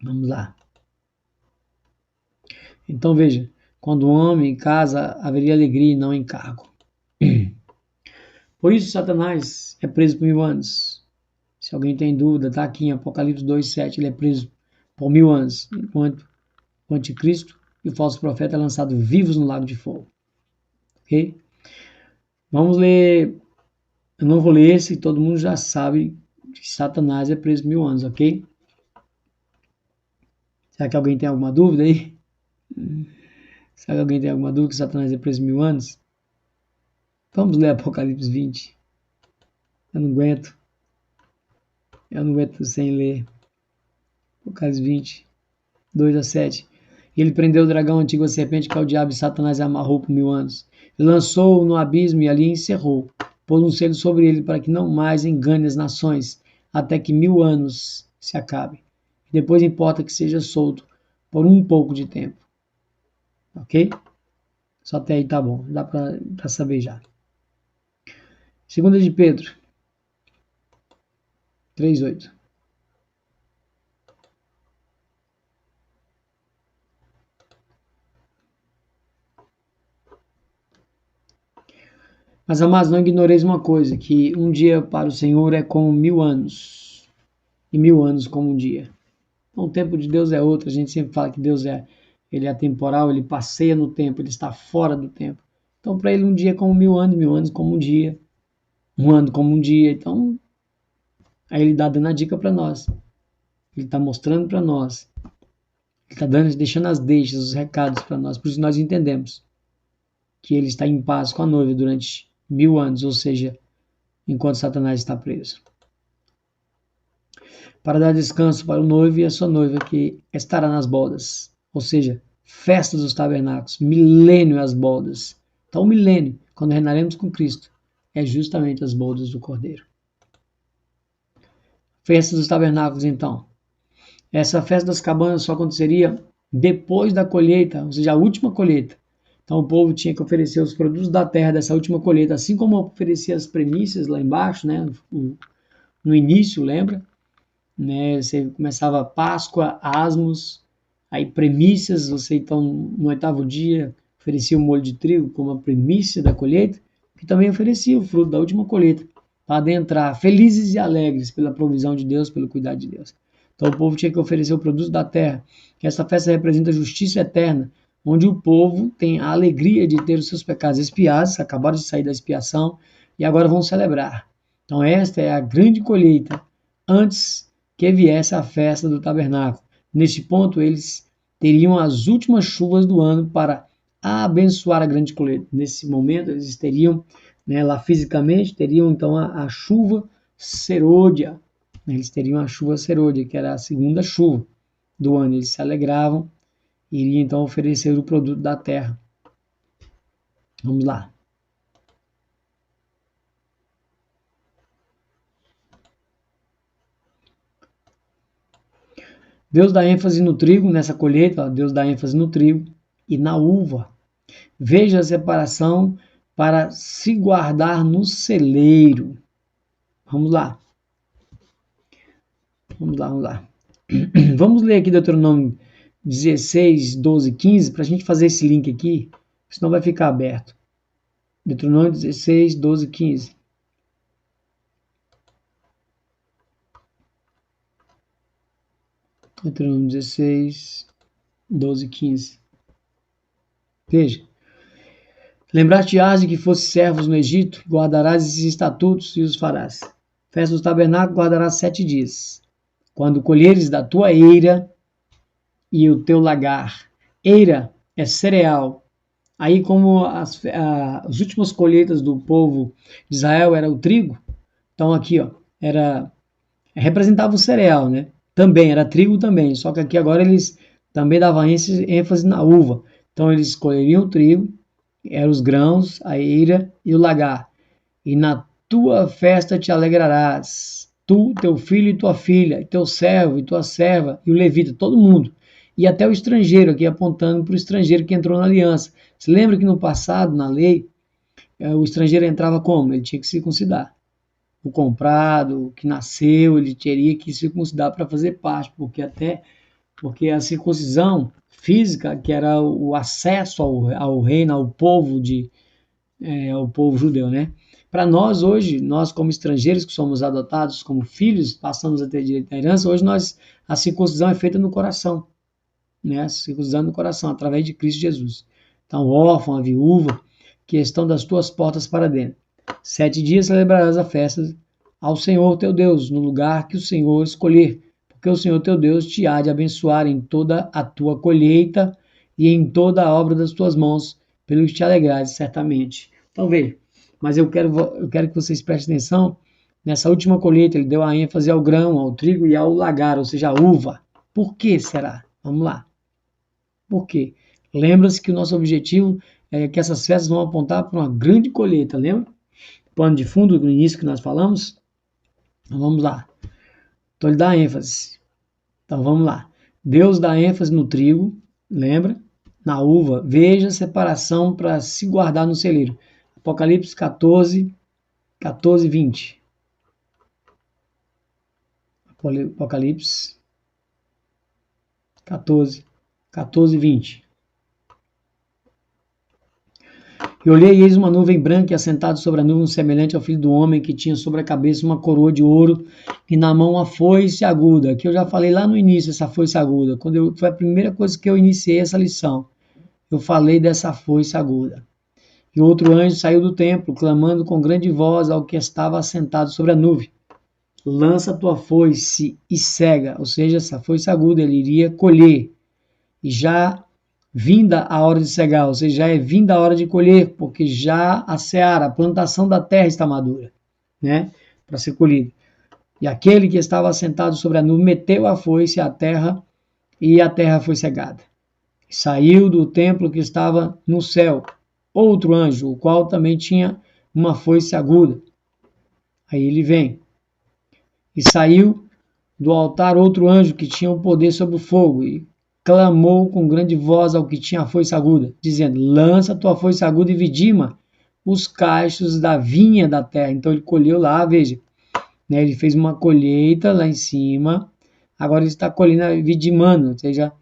Vamos lá. Então veja, quando o homem casa, haveria alegria e não encargo. Por isso Satanás é preso por 1000 anos. Se alguém tem dúvida, está aqui em Apocalipse 2:7, ele é preso por 1000 anos, enquanto o anticristo e o falso profeta é lançado vivos no lago de fogo. Ok? Vamos ler, eu não vou ler esse, todo mundo já sabe que Satanás é preso por 1000 anos, ok? Será que alguém tem alguma dúvida aí? Será que alguém tem alguma dúvida que Satanás é preso por 1000 anos? Vamos ler Apocalipse 20. Eu não aguento sem ler. Apocalipse 20, 2-7. E ele prendeu o dragão, a antiga serpente, que é o diabo, e Satanás amarrou por 1000 anos. Ele lançou-o no abismo e ali encerrou, pôs um selo sobre ele para que não mais engane as nações, até que 1000 anos se acabem. Depois importa que seja solto por um pouco de tempo. Ok? Só até aí tá bom, dá para saber já. Segunda de Pedro 3:8. Mas, amados, não ignoreis uma coisa, que um dia para o Senhor é como 1000 anos, e 1000 anos como um dia. Então, o tempo de Deus é outro, a gente sempre fala que Deus ele é atemporal, ele passeia no tempo, ele está fora do tempo. Então, para ele, um dia é como 1000 anos como um dia, um ano como um dia. Então, Aí ele está dando a dica para nós. Ele está mostrando para nós. Ele está deixando as deixas, os recados para nós. Por isso nós entendemos que ele está em paz com a noiva durante 1000 anos, ou seja, enquanto Satanás está preso. Para dar descanso para o noivo e a sua noiva que estará nas bodas, ou seja, festa dos tabernáculos, milênio as bodas. Então o milênio, quando reinaremos com Cristo, é justamente as bodas do Cordeiro. Festa dos tabernáculos, então. Essa festa das cabanas só aconteceria depois da colheita, ou seja, a última colheita. Então o povo tinha que oferecer os produtos da terra dessa última colheita, assim como oferecia as primícias lá embaixo, né, no início, lembra? Né, você começava Páscoa, asmos, aí primícias, você então no 8º dia oferecia o molho de trigo como a primícia da colheita, que também oferecia o fruto da última colheita, para adentrar felizes e alegres pela provisão de Deus, pelo cuidado de Deus. Então o povo tinha que oferecer o produto da terra. Essa festa representa a justiça eterna, onde o povo tem a alegria de ter os seus pecados expiados, acabaram de sair da expiação e agora vão celebrar. Então esta é a grande colheita antes que viesse a festa do tabernáculo. Neste ponto, eles teriam as últimas chuvas do ano para abençoar a grande colheita. Nesse momento, eles teriam, né, lá fisicamente, teriam então a chuva serôdia. Eles teriam a chuva serôdia, que era a segunda chuva do ano. Eles se alegravam e iriam então oferecer o produto da terra. Vamos lá. Deus dá ênfase no trigo, nessa colheita, Deus dá ênfase no trigo e na uva. Veja a separação para se guardar no celeiro. Vamos lá. Vamos ler aqui Deuteronômio 16, 12, 15, para a gente fazer esse link aqui, senão vai ficar aberto. Deuteronômio 16, 12, 15. Deuteronômio 16, 12, 15. Veja. Lembrar-te-ás de que fosse servos no Egito, guardarás esses estatutos e os farás. Festa dos tabernáculos guardarás 7 dias. Quando colheres da tua eira e o teu lagar. Eira é cereal. Aí como as últimas colheitas do povo de Israel era o trigo, então aqui ó, representava o cereal, né? Também, era trigo também, só que aqui agora eles também davam ênfase na uva. Então eles colheriam o trigo, eram os grãos, a eira e o lagar. E na tua festa te alegrarás, tu, teu filho e tua filha, teu servo e tua serva, e o levita, todo mundo. E até o estrangeiro, aqui apontando para o estrangeiro que entrou na aliança. Você lembra que no passado, na lei, o estrangeiro entrava como? Ele tinha que circuncidar. O comprado, o que nasceu, ele teria que circuncidar para fazer parte, porque a circuncisão física, que era o acesso ao reino, ao povo judeu, né? Para nós hoje, nós como estrangeiros que somos adotados como filhos, passamos a ter direito à herança, hoje a circuncisão é feita no coração, né? A circuncisão no coração, através de Cristo Jesus. Então, o órfão, a viúva, que estão das tuas portas para dentro. 7 dias celebrarás a festa ao Senhor teu Deus, no lugar que o Senhor escolher, porque o Senhor teu Deus te há de abençoar em toda a tua colheita e em toda a obra das tuas mãos, pelo que te alegrares certamente. Então veja, mas eu quero que vocês prestem atenção, nessa última colheita ele deu a ênfase ao grão, ao trigo e ao lagar, ou seja, a uva. Por que será? Vamos lá. Por quê? Lembra-se que o nosso objetivo é que essas festas vão apontar para uma grande colheita, lembra? Pano de fundo no início que nós falamos? Então vamos lá. Então ele dá ênfase. Então vamos lá. Deus dá ênfase no trigo, lembra? Na uva. Veja a separação para se guardar no celeiro. Apocalipse 14, 14, 20. Apocalipse 14, 14, 20. E olhei, e eis uma nuvem branca, e assentado sobre a nuvem, semelhante ao filho do homem, que tinha sobre a cabeça uma coroa de ouro, e na mão uma foice aguda, que eu já falei lá no início, essa foice aguda, foi a primeira coisa que eu iniciei essa lição. Eu falei dessa foice aguda. E outro anjo saiu do templo, clamando com grande voz ao que estava assentado sobre a nuvem. lança a tua foice e cega, ou seja, essa foice aguda, ele iria colher, e já vinda a hora de cegar, ou seja, já é vinda a hora de colher, porque já a seara, a plantação da terra está madura, né, para ser colhida. E aquele que estava assentado sobre a nuvem meteu a foice à terra, e a terra foi cegada. Saiu do templo que estava no céu outro anjo, o qual também tinha uma foice aguda. Aí ele vem. E saiu do altar outro anjo que tinha o poder sobre o fogo, e clamou com grande voz ao que tinha a foice aguda, dizendo: lança tua foice aguda e vidima os cachos da vinha da terra. Então ele colheu lá, veja, né, ele fez uma colheita lá em cima, agora ele está colhendo, vidimando, ou seja,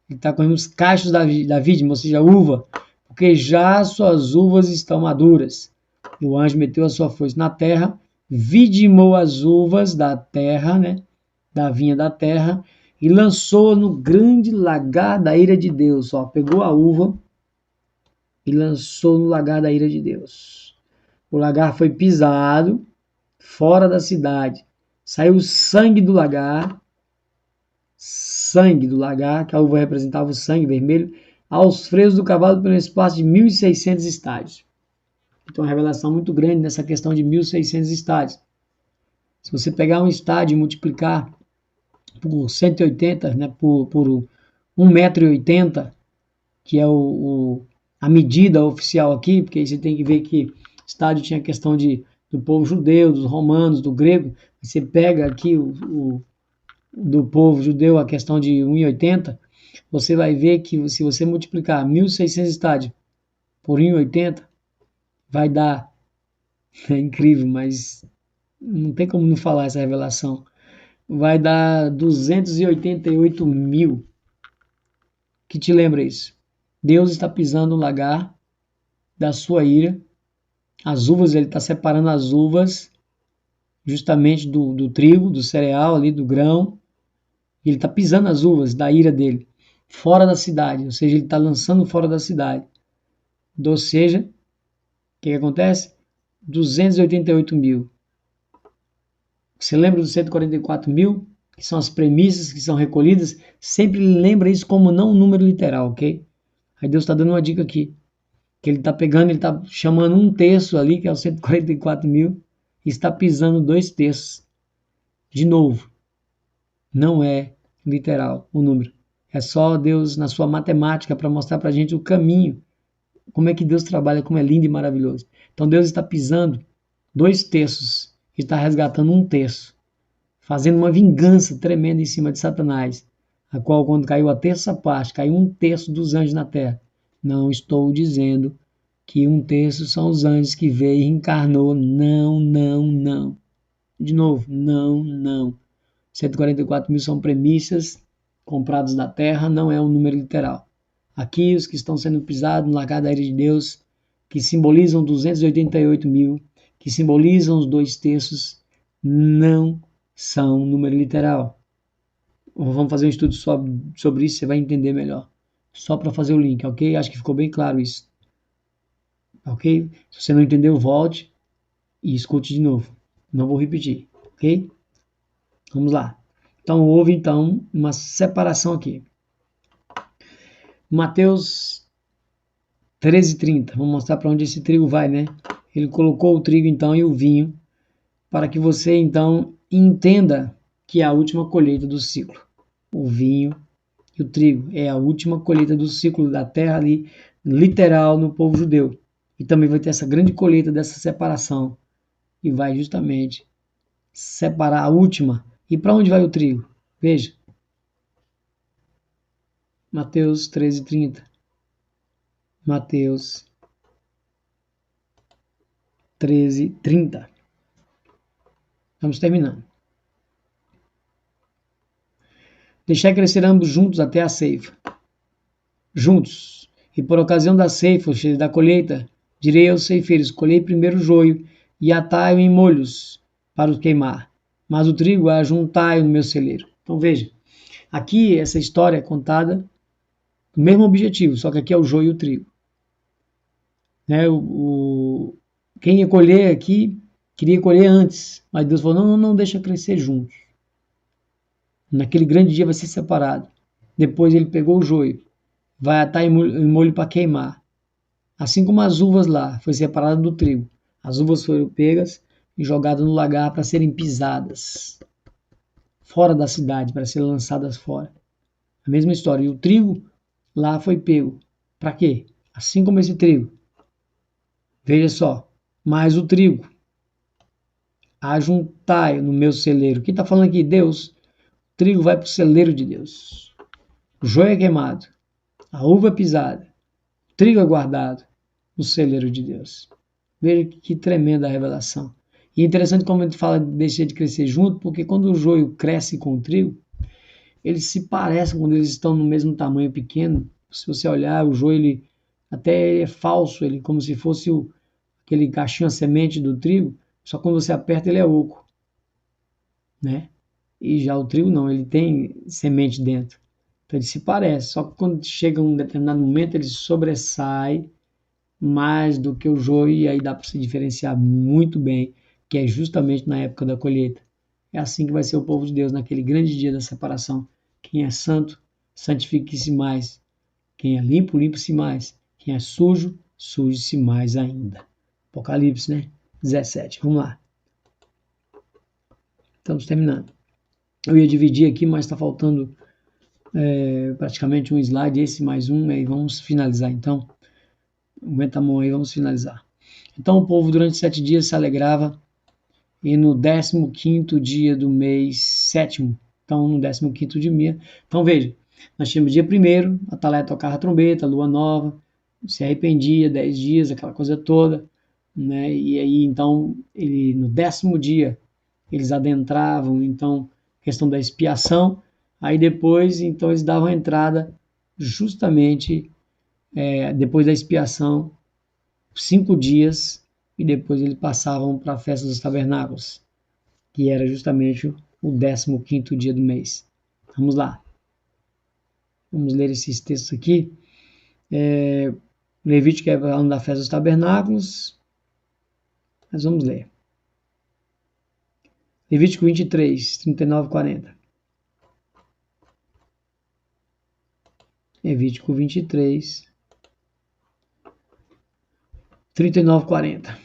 ele está colhendo os cachos da vidima, ou seja, uva, porque já suas uvas estão maduras. E o anjo meteu a sua foice na terra, vidimou as uvas da terra, né, da vinha da terra, e lançou no grande lagar da ira de Deus. Ó, pegou a uva e lançou no lagar da ira de Deus. O lagar foi pisado fora da cidade. Saiu sangue do lagar, que a uva representava o sangue vermelho, aos freios do cavalo pelo espaço de 1.600 estádios. Então, uma revelação muito grande nessa questão de 1.600 estádios. Se você pegar um estádio e multiplicar por 180, né, por 1,80 m, que é a medida oficial aqui, porque aí você tem que ver que estádio tinha a questão do povo judeu, dos romanos, do grego. Você pega aqui do povo judeu a questão de 1,80, você vai ver que se você multiplicar 1.600 estádios por 1,80, vai dar, é incrível, mas não tem como não falar essa revelação, vai dar 288 mil. Que te lembra isso? Deus está pisando no lagar da sua ira, as uvas, ele está separando as uvas justamente do trigo, do cereal ali, do grão. Ele está pisando as uvas da ira dele, fora da cidade, ou seja, ele está lançando fora da cidade. Ou seja, o que acontece? 288 mil. Você lembra dos 144 mil? Que são as premissas que são recolhidas? Sempre lembra isso como não um número literal, ok? Aí Deus está dando uma dica aqui. Que ele está pegando, ele está chamando um terço ali, que é os 144 mil, e está pisando 2/3. De novo, não é literal o número. É só Deus na sua matemática para mostrar para a gente o caminho. Como é que Deus trabalha, como é lindo e maravilhoso. Então Deus está pisando 2/3 e está resgatando 1/3, fazendo uma vingança tremenda em cima de Satanás, a qual, quando caiu a terça parte, caiu 1/3 dos anjos na terra. Não estou dizendo que 1/3 são os anjos que veio e encarnou. Não, não, não. De novo, não, não. 144 mil são premissas comprados da terra, não é um número literal. Aqui, os que estão sendo pisados no lagar da ira de Deus, que simbolizam 288 mil, que simbolizam os 2/3, não são um número literal. Vamos fazer um estudo sobre isso, você vai entender melhor. Só para fazer o link, ok? Acho que ficou bem claro isso. Ok? Se você não entendeu, volte e escute de novo. Não vou repetir, ok? Vamos lá. Então, houve uma separação aqui. Mateus 13:30. Vamos mostrar para onde esse trigo vai, né? Ele colocou o trigo, então, e o vinho, para que você, então, entenda que é a última colheita do ciclo. O vinho e o trigo é a última colheita do ciclo da terra ali, literal, no povo judeu. E também vai ter essa grande colheita dessa separação. E vai justamente separar a última. E para onde vai o trigo? Veja. Mateus 13:30. Mateus 13:30. Vamos terminando. Deixai crescer ambos juntos até a ceifa. Juntos. E por ocasião da ceifa, ou seja, da colheita, direi aos ceifeiros: colhei primeiro o joio e atai-o em molhos para o queimar, mas o trigo ajuntai-o no meu celeiro. Então veja, aqui essa história é contada com o mesmo objetivo, só que aqui é o joio e o trigo. Né? Quem ia colher aqui, queria colher antes, mas Deus falou, não, deixa crescer juntos. Naquele grande dia vai ser separado. Depois ele pegou o joio, vai atar em molho para queimar. Assim como as uvas lá, foi separada do trigo. As uvas foram pegas e jogadas no lagar para serem pisadas. Fora da cidade, para serem lançadas fora. A mesma história. E o trigo lá foi pego. Para quê? Assim como esse trigo. Veja só. Mais o trigo. Ajuntai no meu celeiro. Quem está falando aqui? Deus. O trigo vai para o celeiro de Deus. O joio é queimado. A uva é pisada. O trigo é guardado no celeiro de Deus. Veja que tremenda a revelação. E é interessante como ele fala de deixar de crescer junto, porque quando o joio cresce com o trigo, eles se parecem quando eles estão no mesmo tamanho pequeno. Se você olhar, o joio ele até é falso, ele como se fosse aquele cachinho, a semente do trigo, só quando você aperta ele é oco, né? E já o trigo não, ele tem semente dentro. Então ele se parece, só que quando chega um determinado momento ele sobressai mais do que o joio e aí dá para se diferenciar muito bem, que é justamente na época da colheita. É assim que vai ser o povo de Deus naquele grande dia da separação. Quem é santo, santifique-se mais. Quem é limpo, limpe-se mais. Quem é sujo, suje-se mais ainda. Apocalipse, né? 17. Vamos lá. Estamos terminando. Eu ia dividir aqui, mas está faltando praticamente um slide, esse mais um, e vamos finalizar então. Aumenta a mão aí, vamos finalizar. Então o povo durante 7 dias se alegrava, e no 15º dia do mês 7º, então no 15º dia, então veja, nós tínhamos dia 1º, a Atalaia tocava a trombeta, a lua nova, se arrependia, 10 dias, aquela coisa toda, né? E aí então, no 10º dia, eles adentravam, então, questão da expiação, aí depois, então, eles davam a entrada justamente depois da expiação, 5 dias, e depois eles passavam para a festa dos tabernáculos, que era justamente o 15º dia do mês. Vamos lá. Vamos ler esses textos aqui. Levítico é falando da festa dos tabernáculos, mas vamos ler. Levítico 23, 39 e 40. Levítico 23, 39 e 40.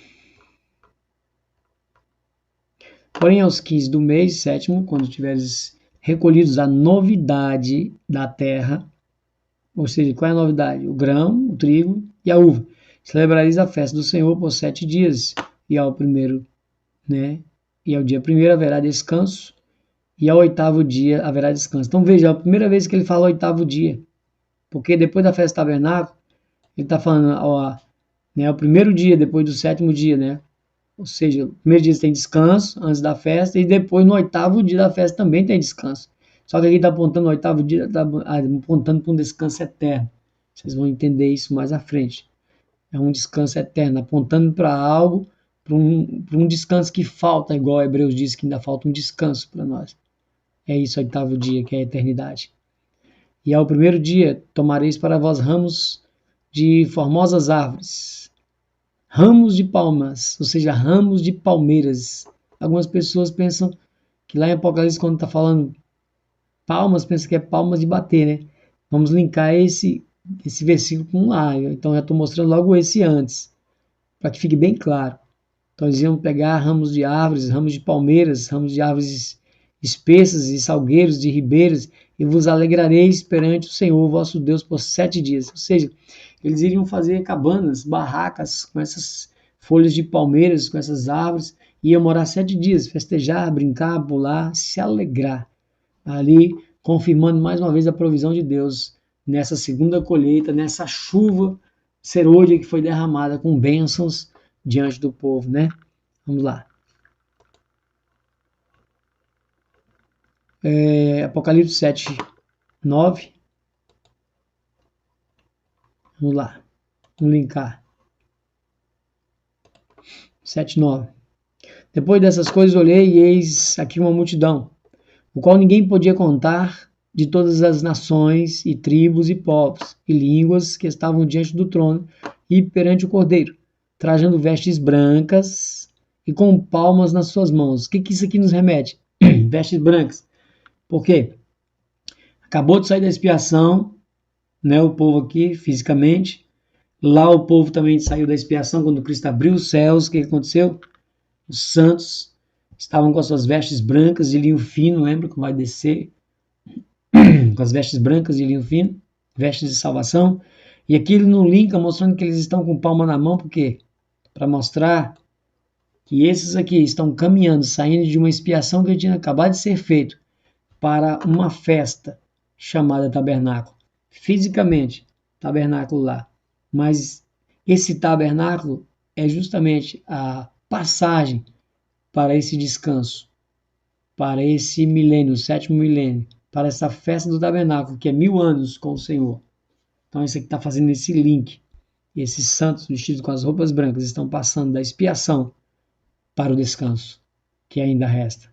Porém, aos 15 do mês 7º, quando tiveres recolhidos a novidade da terra, ou seja, qual é a novidade? O grão, o trigo e a uva. Celebrareis a festa do Senhor por 7 dias, e ao primeiro, né? E ao dia 1º haverá descanso, e ao 8º dia haverá descanso. Então veja, é a primeira vez que ele fala 8º dia, porque depois da festa do tabernáculo, ele está falando, né, o primeiro dia, depois do 7º dia, né? Ou seja, o primeiro dia tem descanso, antes da festa, e depois no 8º dia da festa também tem descanso. Só que aqui está apontando o 8º dia, está apontando para um descanso eterno. Vocês vão entender isso mais à frente. É um descanso eterno, apontando para algo, para um descanso que falta, igual Hebreus diz que ainda falta um descanso para nós. É isso, 8º dia, que é a eternidade. E ao primeiro dia tomareis para vós ramos de formosas árvores, ramos de palmas, ou seja, ramos de palmeiras. Algumas pessoas pensam que lá em Apocalipse, quando está falando palmas, pensa que é palmas de bater, né? Vamos linkar esse versículo com lá. Então já estou mostrando logo esse antes, para que fique bem claro. Então eles iam pegar ramos de árvores, ramos de palmeiras, ramos de árvores espessas e salgueiros de ribeiras, e vos alegrareis perante o Senhor vosso Deus por 7 dias. Ou seja, eles iriam fazer cabanas, barracas com essas folhas de palmeiras, com essas árvores, e iam morar 7 dias, festejar, brincar, pular, se alegrar. Ali, confirmando mais uma vez a provisão de Deus nessa segunda colheita, nessa chuva serôdia que foi derramada com bênçãos diante do povo, né? Vamos lá. Apocalipse 7, 9. Vamos lá. Vamos linkar. 7, 9. Depois dessas coisas olhei e eis aqui uma multidão, o qual ninguém podia contar, de todas as nações e tribos e povos e línguas que estavam diante do trono e perante o Cordeiro, trajando vestes brancas e com palmas nas suas mãos. O que isso aqui nos remete? Vestes brancas. Por quê? Acabou de sair da expiação, né, o povo aqui, fisicamente. Lá o povo também saiu da expiação quando Cristo abriu os céus. O que aconteceu? Os santos estavam com as suas vestes brancas de linho fino, lembra que vai descer? Com as vestes brancas de linho fino, vestes de salvação. E aqui ele não linka mostrando que eles estão com palma na mão, por quê? Para mostrar que esses aqui estão caminhando, saindo de uma expiação que tinha acabado de ser feito para uma festa chamada tabernáculo. Fisicamente, tabernáculo lá. Mas esse tabernáculo é justamente a passagem para esse descanso, para esse milênio, o 7º milênio, para essa festa do tabernáculo, que é 1000 anos com o Senhor. Então, isso aqui está fazendo esse link. Esses santos vestidos com as roupas brancas estão passando da expiação para o descanso, que ainda resta.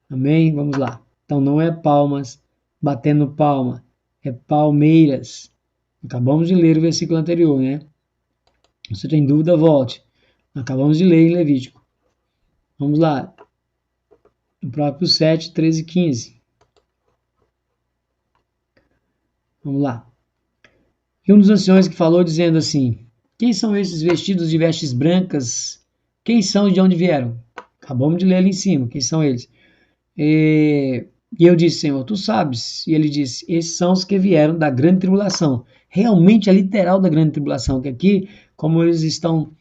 Amém? Vamos lá. Então, não é palmas, batendo palma, é palmeiras. Acabamos de ler o versículo anterior, né? Se você tem dúvida, volte. Acabamos de ler em Levítico. Vamos lá. O próprio 7, 13 e 15. Vamos lá. E um dos anciões que falou dizendo assim: quem são esses vestidos de vestes brancas? Quem são e de onde vieram? Acabamos de ler ali em cima. Quem são eles? E eu disse: Senhor, tu sabes. E ele disse: esses são os que vieram da grande tribulação. Realmente é literal da grande tribulação, que aqui, como eles estão,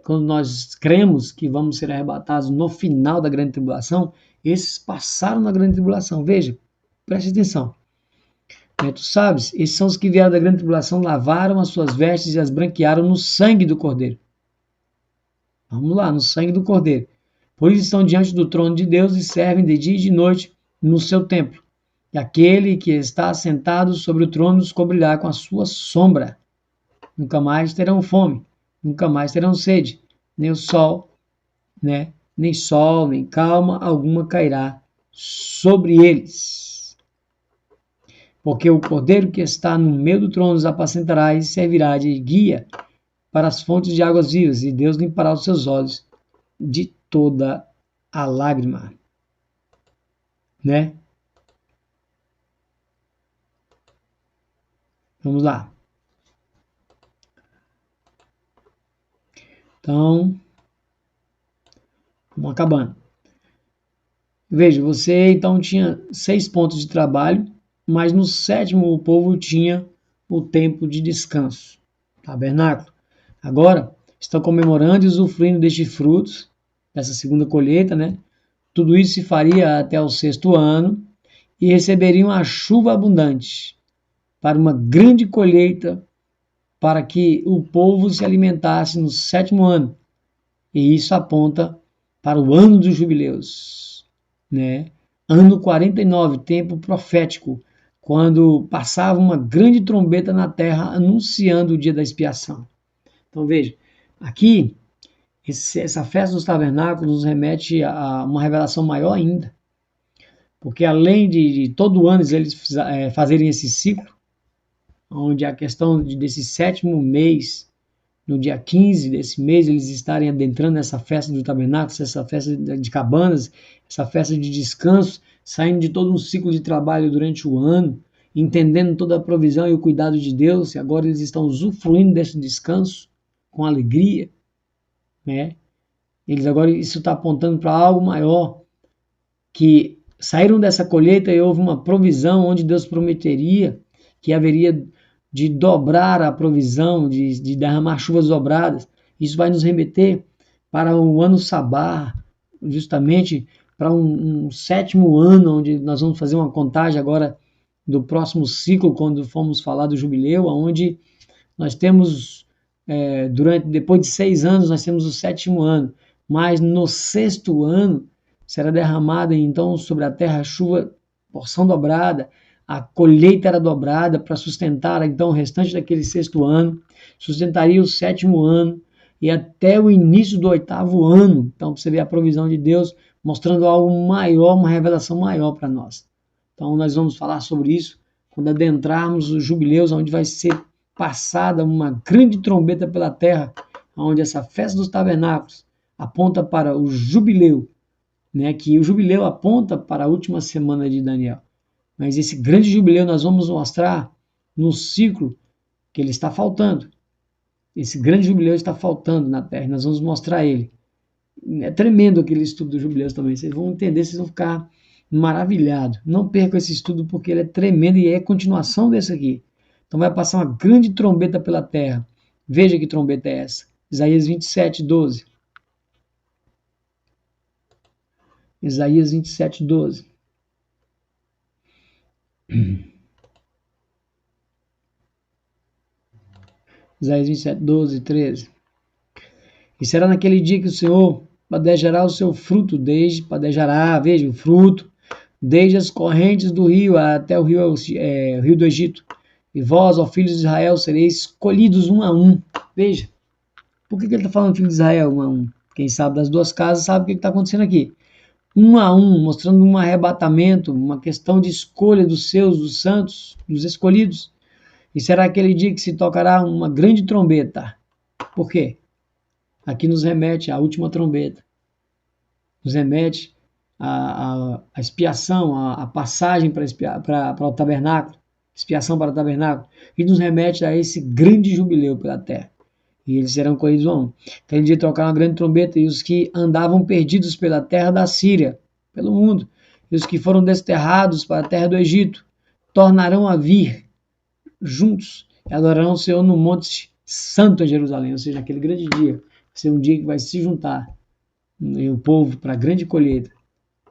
quando nós cremos que vamos ser arrebatados no final da grande tribulação, esses passaram na grande tribulação. Veja, preste atenção. Tu sabes, esses são os que vieram da grande tribulação, lavaram as suas vestes e as branquearam no sangue do Cordeiro. Vamos lá, no sangue do Cordeiro. Por isso estão diante do trono de Deus e servem de dia e de noite no seu templo. E aquele que está sentado sobre o trono os cobrirá com a sua sombra. Nunca mais terão fome, nunca mais terão sede, nem o sol, né? Nem sol, nem calma alguma cairá sobre eles. Porque o Cordeiro que está no meio do trono os apacentará e servirá de guia para as fontes de águas vivas, e Deus limpará os seus olhos de toda a lágrima. Né? Vamos lá. Então, vamos acabando. Veja, você então tinha 6 pontos de trabalho, mas no 7º o povo tinha o tempo de descanso, tabernáculo. Agora, estão comemorando e usufruindo destes frutos, dessa segunda colheita, né? Tudo isso se faria até o 6º ano e receberiam a chuva abundante para uma grande colheita, para que o povo se alimentasse no 7º ano. E isso aponta para o ano dos jubileus, né? Ano 49, tempo profético, quando passava uma grande trombeta na terra anunciando o dia da expiação. Então veja, aqui essa festa dos tabernáculos nos remete a uma revelação maior ainda, porque além de todo ano eles fazerem esse ciclo, onde a questão desse 7º mês, no dia 15 desse mês, eles estarem adentrando essa festa do tabernáculo, essa festa de cabanas, essa festa de descanso, saindo de todo um ciclo de trabalho durante o ano, entendendo toda a provisão e o cuidado de Deus, e agora eles estão usufruindo desse descanso com alegria, né? Eles agora, isso está apontando para algo maior, que saíram dessa colheita e houve uma provisão onde Deus prometeria que haveria de dobrar a provisão, de derramar chuvas dobradas. Isso vai nos remeter para o ano sabá, justamente para um 7º ano, onde nós vamos fazer uma contagem agora do próximo ciclo, quando formos falar do jubileu, onde nós temos, depois de 6 anos, nós temos o 7º ano, mas no 6º ano será derramada então sobre a terra a chuva, porção dobrada, a colheita era dobrada para sustentar então o restante daquele 6º ano, sustentaria o 7º ano e até o início do 8º ano. Então você vê a provisão de Deus mostrando algo maior, uma revelação maior para nós. Então nós vamos falar sobre isso quando adentrarmos os jubileus, onde vai ser passada uma grande trombeta pela terra, onde essa festa dos tabernáculos, aponta para o jubileu, né? Que o jubileu aponta para a última semana de Daniel. Mas esse grande jubileu nós vamos mostrar no ciclo que ele está faltando. Esse grande jubileu está faltando na Terra, nós vamos mostrar ele. É tremendo aquele estudo dos jubileus também, vocês vão entender, vocês vão ficar maravilhados. Não percam esse estudo porque ele é tremendo e é continuação desse aqui. Então vai passar uma grande trombeta pela terra. Veja que trombeta é essa. Isaías 27, 12. Isaías 27, 12. Isaías 27, 12, 13. E será naquele dia que o Senhor padejará o seu fruto, veja, o fruto, desde as correntes do rio até o rio do Egito. E vós, ó filhos de Israel, sereis escolhidos um a um. Veja, por que ele está falando filho de Israel um a um? Quem sabe das duas casas sabe o que está acontecendo aqui. Um a um, mostrando um arrebatamento, uma questão de escolha dos seus, dos santos, dos escolhidos. E será aquele dia que se tocará uma grande trombeta. Por quê? Aqui nos remete à última trombeta. Nos remete à expiação, à passagem para o tabernáculo, expiação para o tabernáculo, e nos remete a esse grande jubileu pela terra. E eles serão colhidos um. Aquele dia tocar uma grande trombeta, e os que andavam perdidos pela terra da Síria, pelo mundo, e os que foram desterrados para a terra do Egito, tornarão a vir juntos e adorarão o Senhor no Monte Santo em Jerusalém, ou seja, aquele grande dia. Vai ser um dia que vai se juntar o povo para a grande colheita,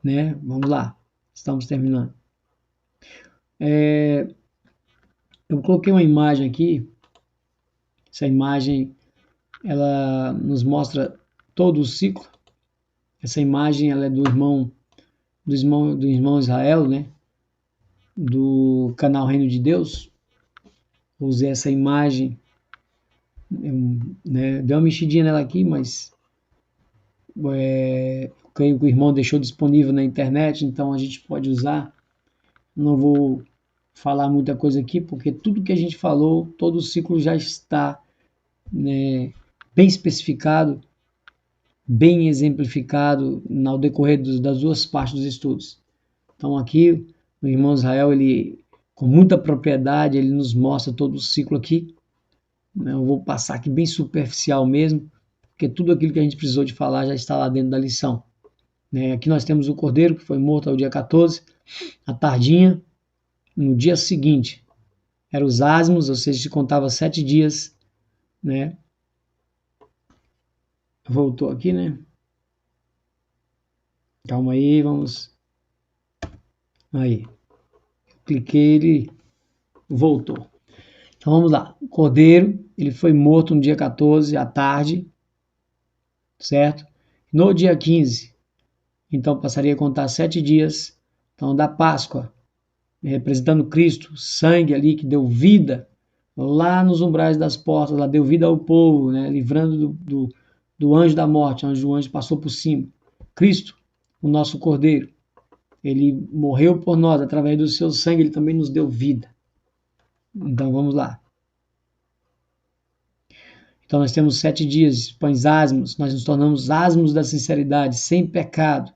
né? Vamos lá, estamos terminando. Eu coloquei uma imagem aqui. Essa imagem ela nos mostra todo o ciclo. Essa imagem ela é do irmão Israel, né? Do canal Reino de Deus. Usei essa imagem, né? Dei uma mexidinha nela aqui, mas creio que o irmão deixou disponível na internet, então a gente pode usar. Não vou falar muita coisa aqui, porque tudo que a gente falou, todo o ciclo já está, né, bem especificado, bem exemplificado no decorrer das duas partes dos estudos. Então aqui, o irmão Israel, ele, com muita propriedade, ele nos mostra todo o ciclo aqui. Eu vou passar aqui bem superficial mesmo, porque tudo aquilo que a gente precisou de falar já está lá dentro da lição. Aqui nós temos o cordeiro, que foi morto ao dia 14, à tardinha. No dia seguinte, eram os ázimos, ou seja, se contava 7 dias, né? Voltou aqui, né? Calma aí, vamos. Aí. Cliquei, ele voltou. Então vamos lá. O cordeiro, ele foi morto no dia 14, à tarde, certo? No dia 15, então passaria a contar 7 dias, então da Páscoa, representando Cristo, sangue ali que deu vida lá nos umbrais das portas, lá deu vida ao povo, né? Livrando do anjo da morte, onde o anjo passou por cima. Cristo, o nosso cordeiro, ele morreu por nós, através do seu sangue ele também nos deu vida. Então vamos lá. Então nós temos 7 dias, pães ázimos, nós nos tornamos ázimos da sinceridade, sem pecado,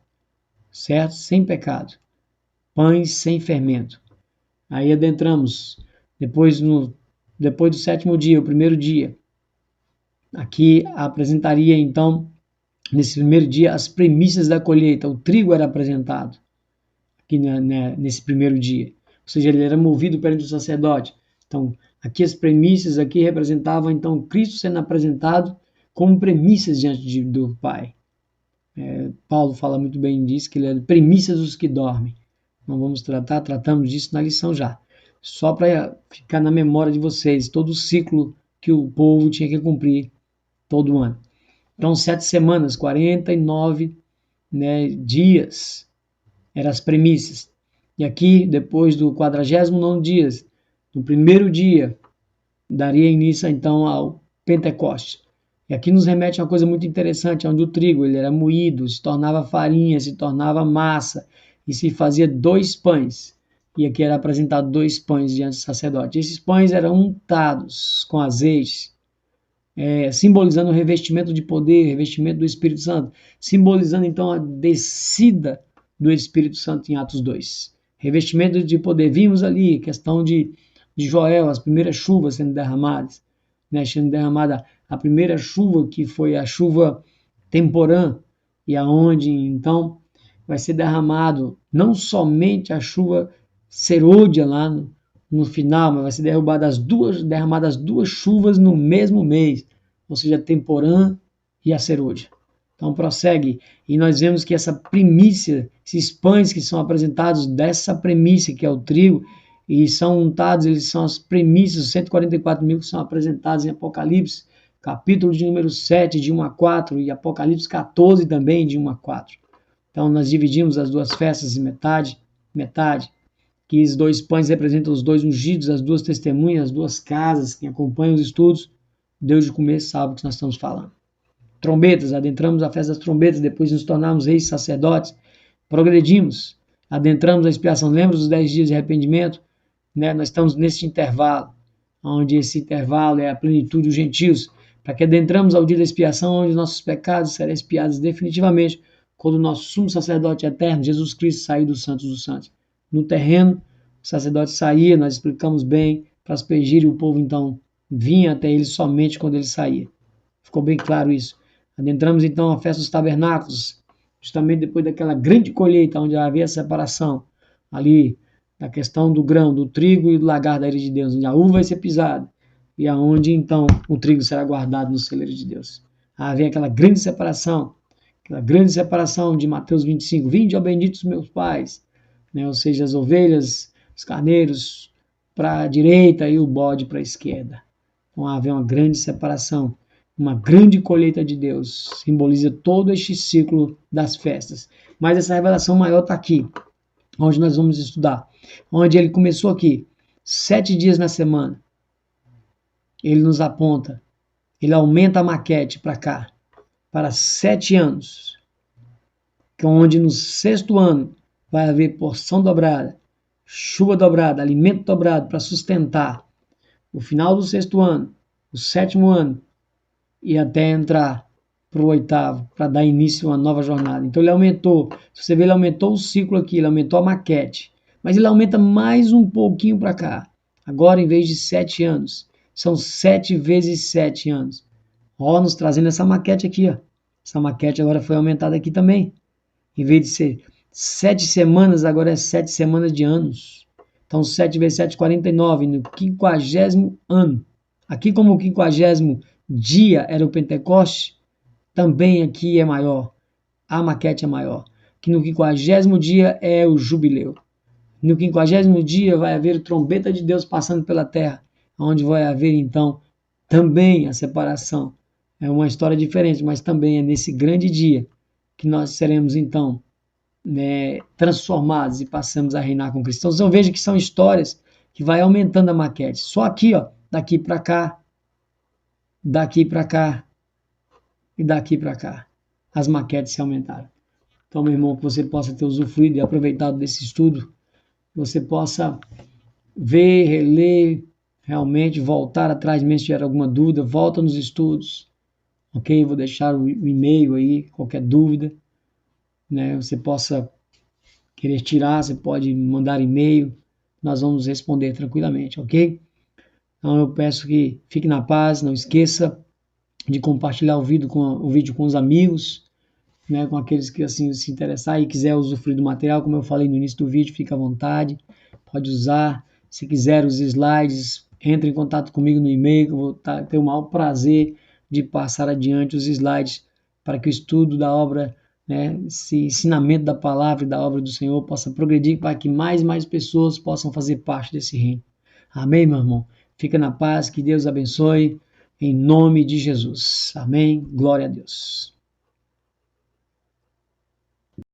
certo? Sem pecado. Pães sem fermento. Aí adentramos, depois do 7º dia, o primeiro dia. Aqui apresentaria então, nesse primeiro dia, as premissas da colheita. O trigo era apresentado aqui nesse primeiro dia. Ou seja, ele era movido perante o sacerdote. Então, aqui as premissas aqui representavam então Cristo sendo apresentado como premissas diante do Pai. Paulo fala muito bem disso, que ele é premissas dos que dormem. Não vamos tratamos disso na lição já. Só para ficar na memória de vocês, todo o ciclo que o povo tinha que cumprir todo ano. Então, 7 semanas, 49, né, dias, eram as premissas. E aqui, depois do 49º dia, no primeiro dia, daria início então ao Pentecostes. E aqui nos remete a uma coisa muito interessante, onde o trigo ele era moído, se tornava farinha, se tornava massa, e se fazia 2 pães. E aqui era apresentado 2 pães diante do sacerdote. Esses pães eram untados com azeite, simbolizando o revestimento de poder, revestimento do Espírito Santo, simbolizando então a descida do Espírito Santo em Atos 2. Revestimento de poder, vimos ali, questão de Joel, as primeiras chuvas sendo derramadas, né, sendo derramada a primeira chuva, que foi a chuva temporã, e aonde então vai ser derramado não somente a chuva serôdia lá no final, mas vai ser derramadas duas chuvas no mesmo mês, ou seja, a temporã e a serôdia. Então prossegue, e nós vemos que essa primícia, esses pães que são apresentados dessa primícia, que é o trigo, e são untados, eles são as primícias, os 144 mil que são apresentados em Apocalipse, capítulo de número 7, de 1 a 4, e Apocalipse 14 também, de 1 a 4. Então nós dividimos as duas festas em metade, que os dois pães representam os dois ungidos, as duas testemunhas, as duas casas. Quem acompanha os estudos, Deus de comer sabe o que nós estamos falando. Trombetas, adentramos a festa das trombetas, depois nos tornamos reis sacerdotes, progredimos, adentramos a expiação. Lembra dos 10 dias de arrependimento? Né? Nós estamos nesse intervalo, onde esse intervalo é a plenitude dos gentios, para que adentramos ao dia da expiação, onde nossos pecados serão expiados definitivamente, quando o nosso sumo sacerdote eterno, Jesus Cristo, sair dos santos. No terreno, o sacerdote saía, nós explicamos bem, para aspergir, e o povo então vinha até ele somente quando ele saía. Ficou bem claro isso. Adentramos então a festa dos tabernáculos, justamente depois daquela grande colheita, onde havia a separação, ali, da questão do grão, do trigo e do lagar da ira de Deus, onde a uva vai ser pisada, e aonde então o trigo será guardado no celeiro de Deus. Havia aquela grande separação de Mateus 25, vinde, ó benditos meus pais, né? Ou seja, as ovelhas, os carneiros para a direita e o bode para a esquerda. Então havia uma grande separação, uma grande colheita de Deus, simboliza todo este ciclo das festas. Mas essa revelação maior está aqui, onde nós vamos estudar, onde ele começou aqui, 7 dias na semana. Ele nos aponta, ele aumenta a maquete para cá, para 7 anos, onde no 6º ano vai haver porção dobrada, chuva dobrada, alimento dobrado para sustentar o final do 6º ano, o 7º ano, e até entrar para o 8º, para dar início a uma nova jornada. Então ele aumentou, se você ver, ele aumentou o ciclo aqui, ele aumentou a maquete, mas ele aumenta mais um pouquinho para cá. Agora, em vez de 7 anos, são 7 vezes 7 anos. Ó, nos trazendo essa maquete aqui, ó. Essa maquete agora foi aumentada aqui também. Em vez de ser 7 semanas, agora é 7 semanas de anos. Então, 7 vezes 7, 49, no 50º ano. Aqui, como o 50º dia era o Pentecoste, também aqui é maior. A maquete é maior. Que no 50º dia é o jubileu. No 50º dia vai haver trombeta de Deus passando pela terra, onde vai haver, então, também a separação. É uma história diferente, mas também é nesse grande dia que nós seremos, então, transformados e passamos a reinar com Cristo. Então, eu vejo que são histórias que vai aumentando a maquete. Só aqui, ó, daqui para cá, daqui para cá e daqui para cá. As maquetes se aumentaram. Então, meu irmão, que você possa ter usufruído e aproveitado desse estudo, que você possa ver, reler, realmente voltar atrás, mesmo se tiver alguma dúvida, volta nos estudos, ok? Vou deixar o e-mail aí, qualquer dúvida, né? Você possa querer tirar, você pode mandar e-mail, nós vamos responder tranquilamente, ok? Então eu peço que fique na paz, não esqueça de compartilhar o vídeo com os amigos, né, com aqueles que assim se interessar e quiser usufruir do material, como eu falei no início do vídeo, fica à vontade, pode usar. Se quiser os slides, entre em contato comigo no e-mail, que eu vou ter o maior prazer de passar adiante os slides para que o estudo da obra, né, esse ensinamento da palavra e da obra do Senhor possa progredir, para que mais e mais pessoas possam fazer parte desse reino. Amém, meu irmão? Fica na paz, que Deus abençoe, em nome de Jesus. Amém? Glória a Deus.